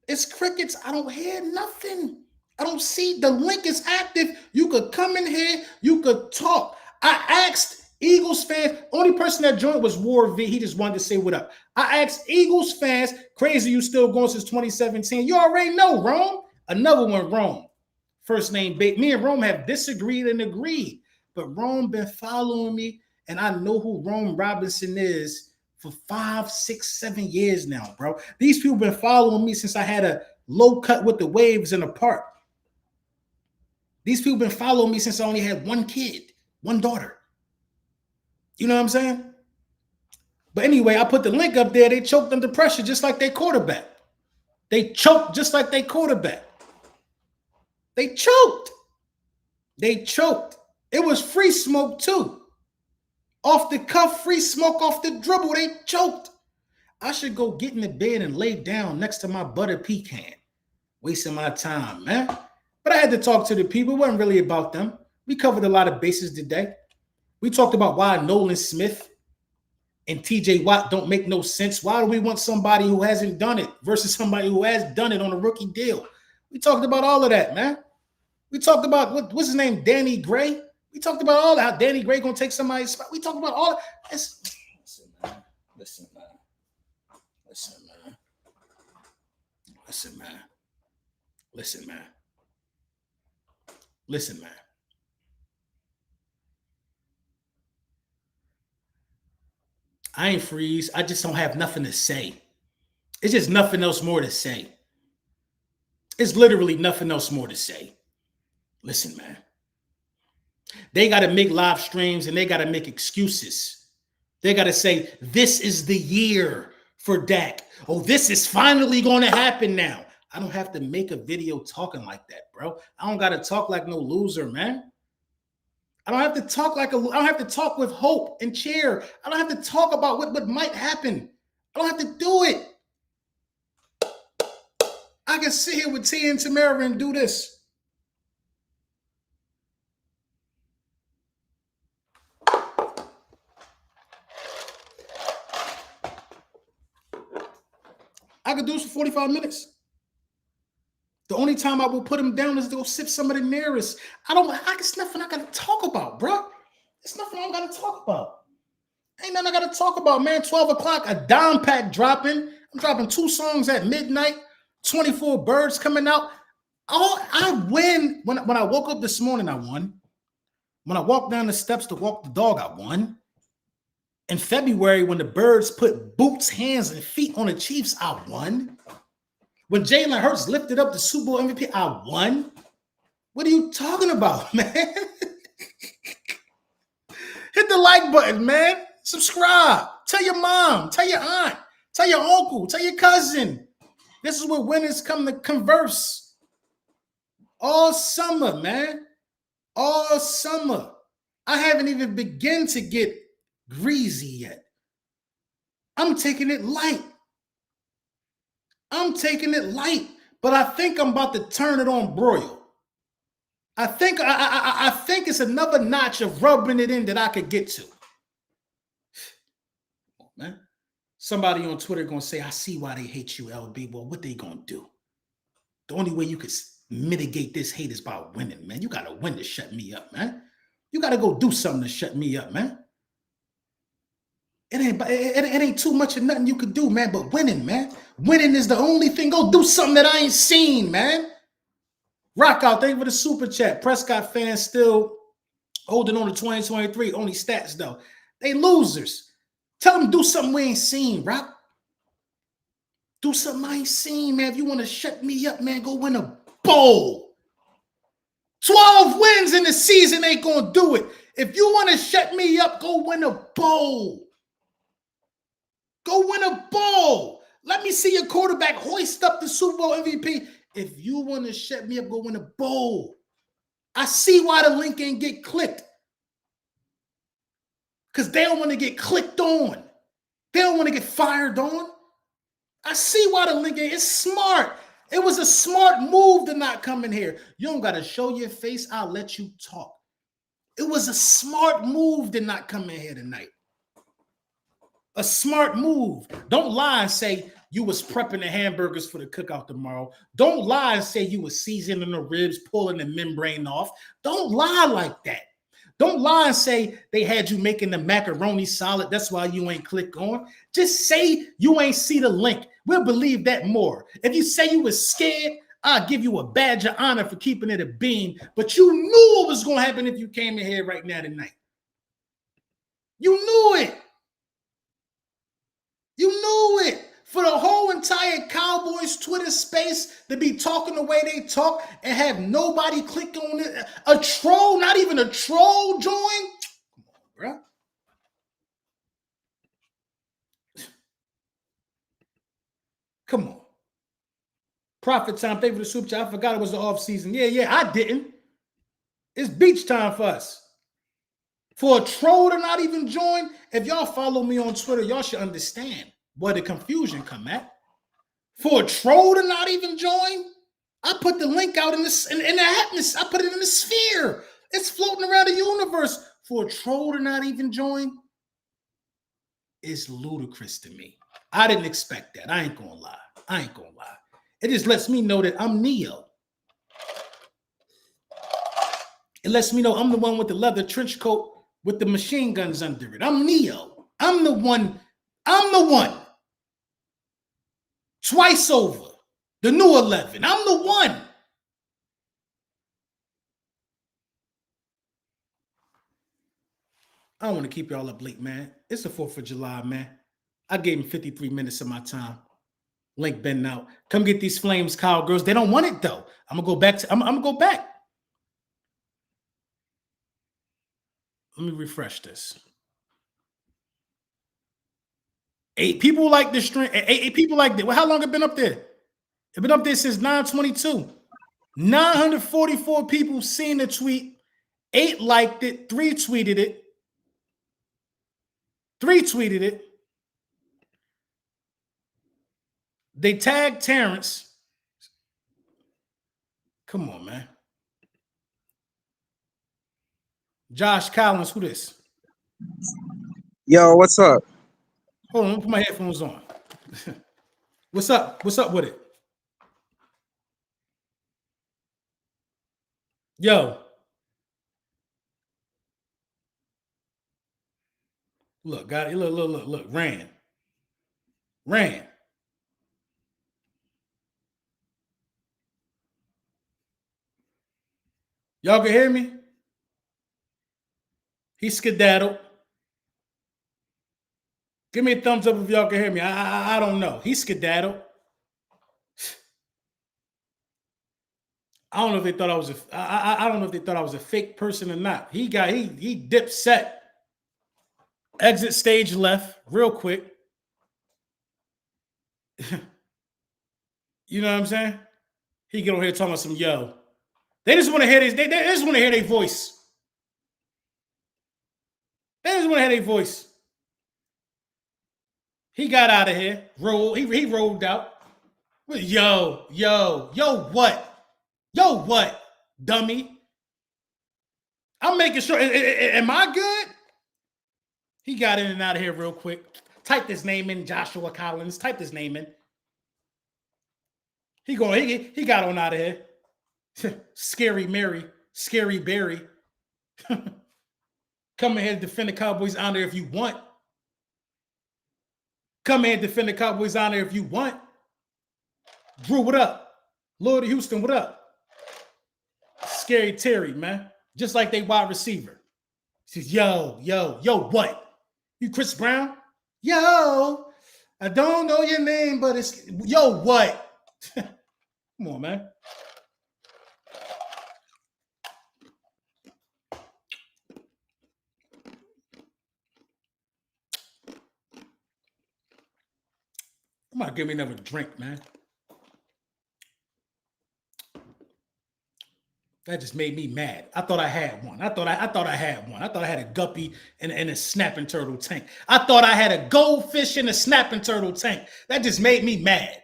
It's crickets. I don't hear nothing. I don't see. The link is active. You could come in here. You could talk. I asked Eagles fans. Only person that joined was War V. He just wanted to say what up. I asked Eagles fans, crazy you still going since 2017. You already know, Rome. Another one, Rome. First name, me and Rome have disagreed and agreed. But Rome been following me, and I know who Rome Robinson is for 5, 6, 7 years now, bro. These people been following me since I had a low cut with the waves in the park. These people been following me since I only had one kid, one daughter. You know what I'm saying? But anyway, I put the link up there. They choked under pressure just like their quarterback. They choked just like their quarterback. They choked. They choked. It was free smoke too. Off the cuff, free smoke off the dribble. They choked. I should go get in the bed and lay down next to my butter pecan. Wasting my time, man. But I had to talk to the people. It wasn't really about them. We covered a lot of bases today. We talked about why Nolan Smith and TJ Watt don't make no sense. Why do we want somebody who hasn't done it versus somebody who has done it on a rookie deal? We talked about all of that, man. We talked about what's his name, Danny Gray. We talked about all that. How Danny Gray gonna take somebody's spot. We talked about all that. Listen, man. Listen, man. Listen, man. Listen, man. Listen, man. Listen, man. I ain't freeze. I just don't have nothing to say. It's just nothing else more to say. It's literally nothing else more to say. Listen, man. They got to make live streams and they got to make excuses. They got to say, this is the year for Dak. Oh, this is finally going to happen now. I don't have to make a video talking like that, bro. I don't got to talk like no loser, man. I don't have to talk I don't have to talk with hope and cheer. I don't have to talk about what might happen. I don't have to do it. I can sit here with Tia and Tamara and do this. I could do this for 45 minutes. The only time I will put him down is to go sip some of the nearest. It's nothing I got to talk about, bro. It's nothing I got to talk about. Ain't nothing I got to talk about, man. 12 o'clock, a dime pack dropping. I'm dropping 2 songs at midnight. 24 birds coming out. I win. When I woke up this morning, I won. When I walked down the steps to walk the dog, I won. In February, when the birds put boots, hands, and feet on the Chiefs, I won. When Jalen Hurts lifted up the Super Bowl MVP, I won. What are you talking about, man? Hit the like button, man. Subscribe. Tell your mom. Tell your aunt. Tell your uncle. Tell your cousin. This is where winners come to converse. All summer, man. All summer. I haven't even begun to get greasy yet. I'm taking it light. But I think I'm about to turn it on broil. I think it's another notch of rubbing it in that I could get to. Oh, man. Somebody on Twitter gonna say, I see why they hate you, LB. Well, what they gonna do? The only way you could mitigate this hate is by winning, man. You gotta win to shut me up, man. You gotta go do something to shut me up, man. It ain't too much of nothing you could do, man, but winning, man. Winning is the only thing. Go do something that I ain't seen, man. Rock out, thank you for the super chat. Prescott fans still holding on to 2023. Only stats, though. They losers. Tell them do something we ain't seen, Rock. Do something I ain't seen, man. If you want to shut me up, man, go win a bowl. 12 wins in the season ain't going to do it. If you want to shut me up, go win a bowl. Go win a bowl. Let me see your quarterback hoist up the Super Bowl MVP. If you want to shut me up, go win a bowl. I see why the link ain't get clicked. Because they don't want to get clicked on. They don't want to get fired on. I see why the link ain't. It's smart. It was a smart move to not come in here. You don't got to show your face. I'll let you talk. It was a smart move to not come in here tonight. A smart move. Don't lie and say you was prepping the hamburgers for the cookout tomorrow. Don't lie and say you was seasoning the ribs, pulling the membrane off. Don't lie like that. Don't lie and say they had you making the macaroni salad. That's why you ain't click on. Just say you ain't see the link. We'll believe that more. If you say you was scared, I'll give you a badge of honor for keeping it a bean. But you knew what was going to happen if you came in here right now tonight. You knew it. You knew it. For the whole entire Cowboys Twitter space to be talking the way they talk and have nobody click on it. A troll, not even a troll join? Come on, bro. Come on. Profit time, thank you for the super chat. I forgot it was the off season. Yeah, I didn't. It's beach time for us. For a troll to not even join, if y'all follow me on Twitter, y'all should understand where the confusion come at. For a troll to not even join, I put the link out in the atmosphere. I put it in the sphere. It's floating around the universe. For a troll to not even join, it's ludicrous to me. I didn't expect that. I ain't gonna lie. It just lets me know that I'm Neo. It lets me know I'm the one with the leather trench coat with the machine guns under it. I'm Neo. I'm the one. Twice over. The new 11. I'm the one. I don't want to keep y'all up late, man. It's the 4th of July, man. I gave him 53 minutes of my time. Link been out. Come get these Flames Cowgirls. They don't want it, though. I'm going to go back. Let me refresh this. 8 people like this stream. 8 people like that. Well, how long have it been up there? It's been up there since 9/22. 944 people seen the tweet. 8 liked it. 3 tweeted it. 3 tweeted it. They tagged Terrence. Come on, man. Josh Collins, who this? Yo, what's up? Hold on, let me put my headphones on. What's up? What's up with it? Yo. Look, got it. Look. Ran. Y'all can hear me? He skedaddled. Give me a thumbs up if y'all can hear me. I don't know. He skedaddled. I don't know if they thought I was I don't know if they thought I was a fake person or not. He dipped set. Exit stage left real quick. You know what I'm saying? He get on here talking about some yo. They just want to hear this. They just want to hear their voice. They just want to hear their voice. He got out of here. He rolled out. Yo, what? Yo, what? Dummy. I'm making sure. Am I good? He got in and out of here real quick. Type this name in, Joshua Collins. Type this name in. He got on out of here. Scary Mary, Scary Barry. Come ahead and defend the Cowboys' honor if you want. Come ahead and defend the Cowboys' honor if you want. Drew, what up? Lord of Houston, what up? Scary Terry, man. Just like they wide receiver. He says, yo, what? You Chris Brown? Yo, I don't know your name, but it's yo, what? Come on, man. Come on, give me another drink, man. That just made me mad. I thought I had one. I thought I had one. I thought I had a guppy and a snapping turtle tank. I thought I had a goldfish and a snapping turtle tank. That just made me mad.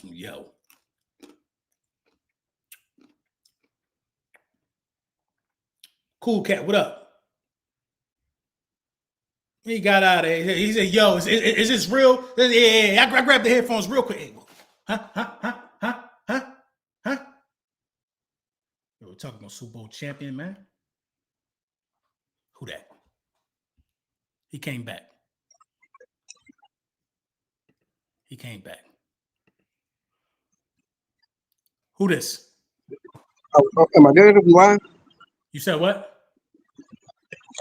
Yo. Cool Cat, what up? He got out of here. He said, yo, is this real? Yeah. I grabbed the headphones real quick. Huh? We're talking about Super Bowl champion, man. Who that? He came back. Who this? Oh, am I good? Are we live? You said what?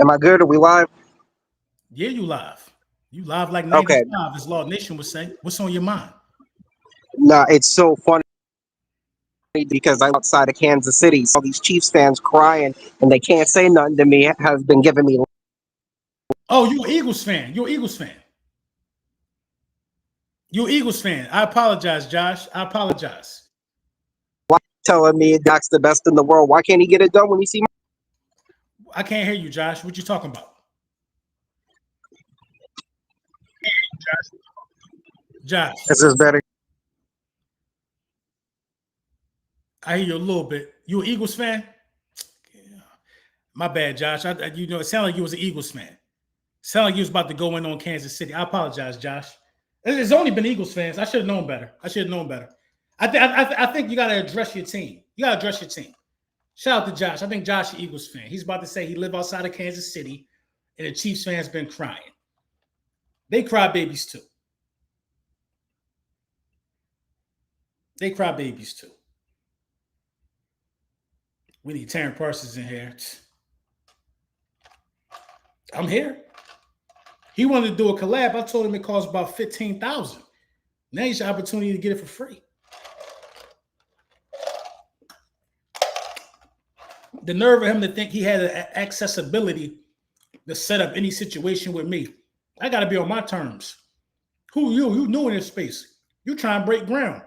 Am I good? Are we live? Yeah, you live. You live like 95, okay. As Law Nation would say. What's on your mind? Nah, it's so funny because I'm outside of Kansas City. All these Chiefs fans crying and they can't say nothing to me has been giving me. Oh, you're an Eagles fan. You're an Eagles fan. I apologize, Josh. I apologize. Why telling me Doc's the best in the world? Why can't he get it done when he see? I can't hear you, Josh. What you talking about? Josh. Is this better? I hear you a little bit. You an Eagles fan? Yeah. My bad, Josh. It sounded like you was an Eagles fan. Sound like you was about to go in on Kansas City. I apologize, Josh. It's only been Eagles fans. I should have known better. I think you got to address your team. Shout out to Josh. I think Josh is an Eagles fan. He's about to say he live outside of Kansas City, and the Chiefs fans been crying. They cry babies too. We need Taryn Parsons in here. I'm here. He wanted to do a collab. I told him it costs about $15,000. Now you have opportunity to get it for free. The nerve of him to think he had accessibility to set up any situation with me. I got to be on my terms. Who you? You new in this space. You trying to break ground.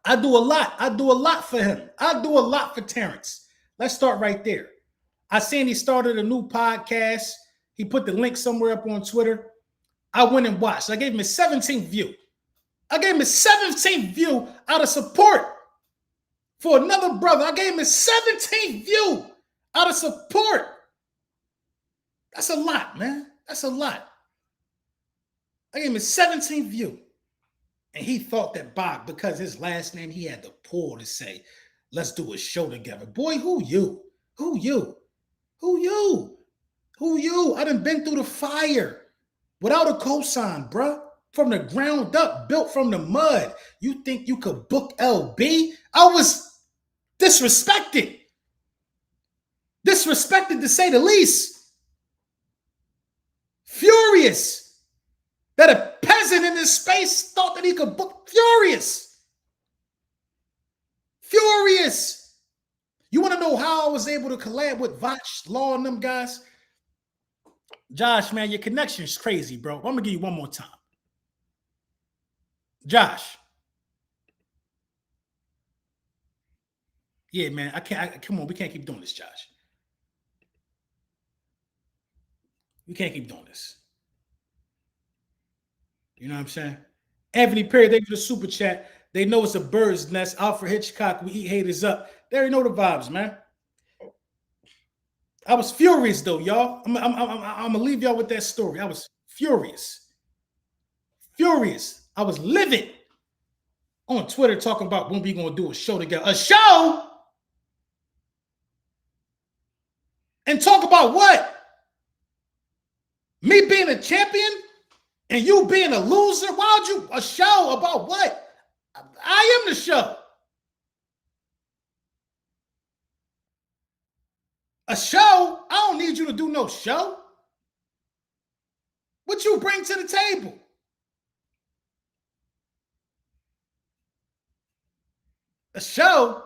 I do a lot for him. I do a lot for Terrence. Let's start right there. I seen he started a new podcast. He put the link somewhere up on Twitter. I went and watched. I gave him a 17th view. Out of support for another brother. I gave him a 17th view out of support. That's a lot, man. That's a lot. I gave him a 17th view. And he thought that Bob, because his last name, he had the pull to say, let's do a show together. Boy, who you? I done been through the fire without a cosign, bruh. From the ground up, built from the mud. You think you could book LB? I was disrespected. Disrespected to say the least. Furious that a peasant peasant in this space thought that he could book Furious. Furious. You want to know how I was able to collab with Vach, Law, and them guys? Josh, man, your connection is crazy, bro. I'm going to give you one more time. Josh. Yeah, man, come on, we can't keep doing this, Josh. We can't keep doing this. You know what I'm saying? Anthony Perry, thank you for the super chat. They know it's a bird's nest. Alfred Hitchcock, we eat haters up. They already know the vibes, man. I was furious, though, y'all. I'm going to leave y'all with that story. I was furious. Furious. I was livid on Twitter talking about when we going to do a show together. A show? And talk about what? Me being a champion and you being a loser? Why would you? A show about what? I am the show. A show? I don't need you to do no show. What you bring to the table? A show?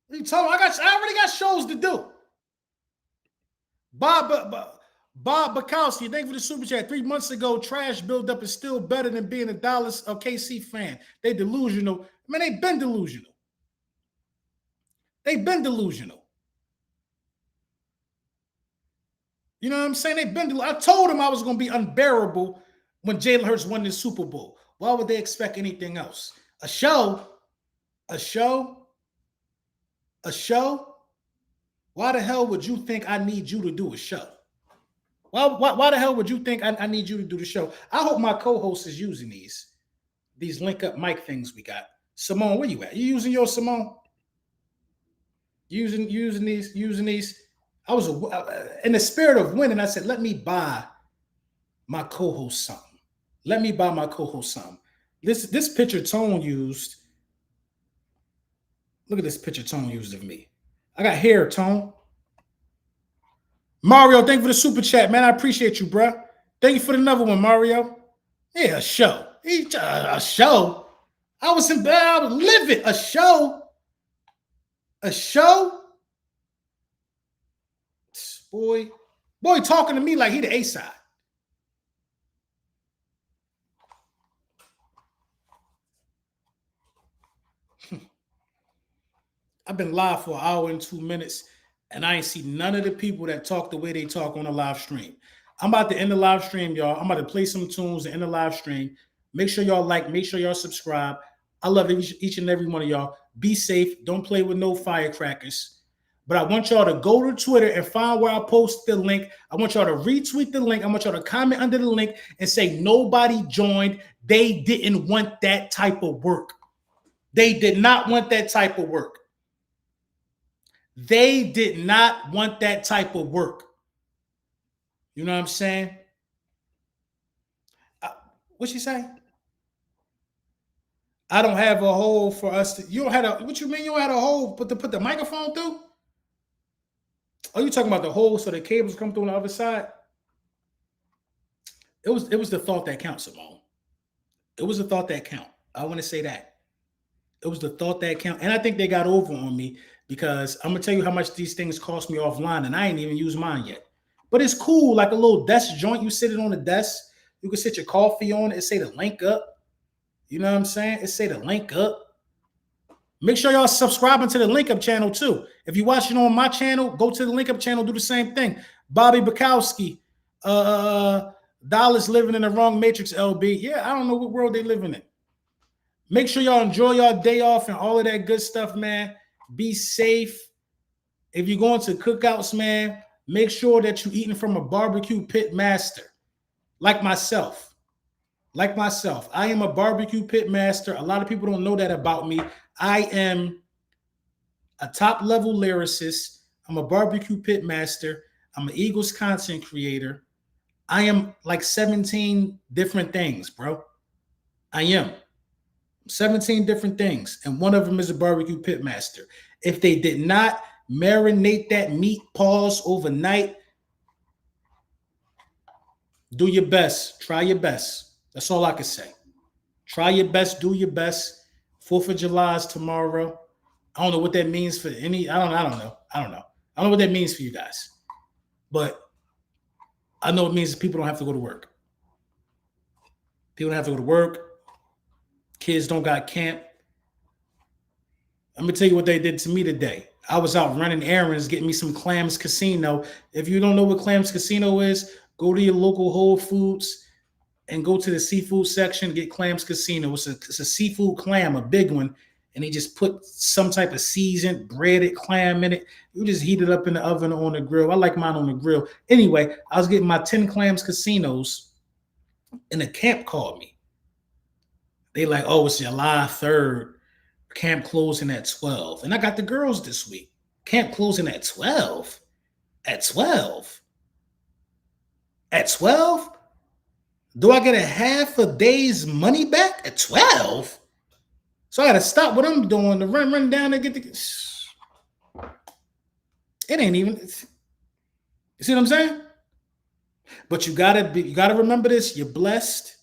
What are you talking about? I already got shows to do. Bob Bukowski, thank you for the super chat. 3 months ago, trash buildup is still better than being a Dallas or KC fan. They delusional. Man, they've been delusional. They've been delusional. You know what I'm saying? They've been delusional. I told them I was going to be unbearable when Jalen Hurts won the Super Bowl. Why would they expect anything else? A show? A show? A show? Why the hell would you think I need you to do a show? Why the hell would you think I need you to do the show? I hope my co-host is using these link up mic things we got. Simone, where you at? You using yours, Simone? Using these? I was in the spirit of winning. I said, let me buy my co-host something. Let me buy my co-host something. This picture Tone used. Look at this picture Tone used of me. I got hair, Tone. Mario, thank you for the super chat, man. I appreciate you, bro. Thank you for another one, Mario. Yeah, a show. A show? I was livid. A show? A show? Boy talking to me like he the A-side. I've been live for an hour and 2 minutes, and I ain't see none of the people that talk the way they talk on the live stream. I'm about to end the live stream, y'all. I'm about to play some tunes and end the live stream. Make sure y'all like, make sure y'all subscribe. I love each and every one of y'all. Be safe. Don't play with no firecrackers. But I want y'all to go to Twitter and find where I post the link. I want y'all to retweet the link. I want y'all to comment under the link and say nobody joined. They didn't want that type of work. They did not want that type of work. They did not want that type of work. You know what I'm saying? What'd she say? I don't have a hole for us to. You don't have a. What you mean you don't have a hole? Put the microphone through? Are you talking about the hole so the cables come through on the other side? It was the thought that counts, Simone. It was the thought that count. I want to say that. It was the thought that count. And I think they got over on me because I'm going to tell you how much these things cost me offline, and I ain't even used mine yet. But it's cool, like a little desk joint. You sit it on the desk. You can sit your coffee on it. It say the link up. You know what I'm saying? It say the link up. Make sure y'all subscribing to the Link Up channel too. If you're watching on my channel, go to the Link Up channel, do the same thing. Bobby Bukowski, Dallas living in the wrong matrix, LB. Yeah, I don't know what world they living in. Make sure y'all enjoy y'all day off and all of that good stuff, man. Be safe. If you're going to cookouts, man, make sure that you're eating from a barbecue pit master, like myself. Like myself, I am a barbecue pit master. A lot of people don't know that about me. I am a top-level lyricist. I'm a barbecue pit master. I'm an Eagles content creator. I am like 17 different things, bro. I am 17 different things, and one of them is a barbecue pit master. If they did not marinate that meat paws overnight, do your best. Try your best. That's all I can say. Try your best, do your best. 4th of July is tomorrow. I don't know what that means for any. I don't know. I don't know what that means for you guys. But I know it means people don't have to go to work. People don't have to go to work. Kids don't got camp. Let me tell you what they did to me today. I was out running errands, getting me some Clams Casino. If you don't know what Clams Casino is, go to your local Whole Foods and go to the seafood section, get Clams Casino. It's a seafood clam, a big one, and they just put some type of seasoned, breaded clam in it. You just heat it up in the oven or on the grill. I like mine on the grill. Anyway, I was getting my 10 Clams Casinos, and the camp called me. They like, oh, it's July 3rd. Camp closing at 12. And I got the girls this week. Camp closing at 12. At 12? At 12? Do I get a half a day's money back at 12? So I got to stop what I'm doing to run down and get the... It ain't even... You see what I'm saying? But you gotta remember this. You're blessed.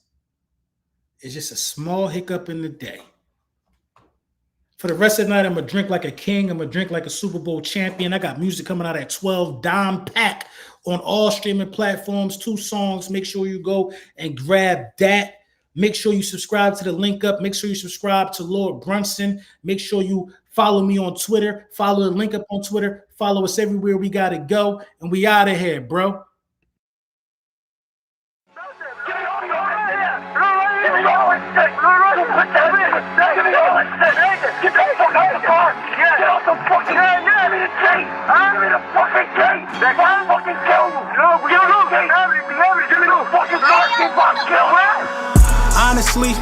It's just a small hiccup in the day. For the rest of the night, I'm going to drink like a king. I'm going to drink like a Super Bowl champion. I got music coming out at 12, dime pack on all streaming platforms, 2 songs. Make sure you go and grab that. Make sure you subscribe to the link up. Make sure you subscribe to Lord Brunson. Make sure you follow me on Twitter. Follow the link up on Twitter. Follow us everywhere we got to go. And we out of here, bro. Honestly,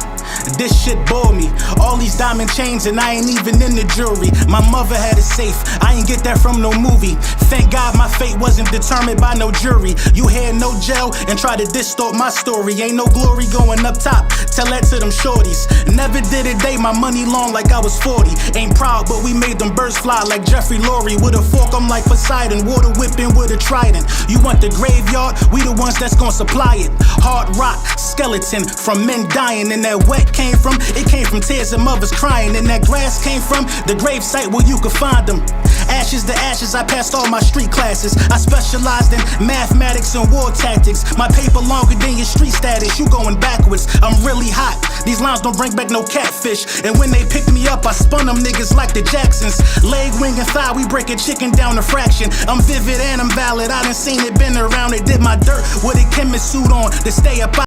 this shit bore me. All these diamond chains and I ain't even in the jewelry. My mother had it safe, I ain't get that from no movie. Thank God my fate wasn't determined by no jury. You had no jail and try to distort my story. Ain't no glory going up top, tell that to them shorties. Never did a day my money long like I was 40. Ain't proud but we made them birds fly like Jeffrey Lurie. With a fork I'm like Poseidon, water whipping with a trident. You want the graveyard, we the ones that's gonna supply it. Hard rock, skeleton from men dying. And that wet came from, it came from tears of mothers crying. And that grass came from the gravesite where you could find them. Ashes to ashes, I passed all my street classes. I specialized in mathematics and war tactics. My paper longer than your street status, you going backwards. I'm really hot, these lines don't bring back no catfish. And when they picked me up, I spun them niggas like the Jacksons. Leg, wing, and thigh, we break a chicken down a fraction. I'm vivid and I'm valid, I done seen it, been around it. Did my dirt with a chemist suit on to stay up.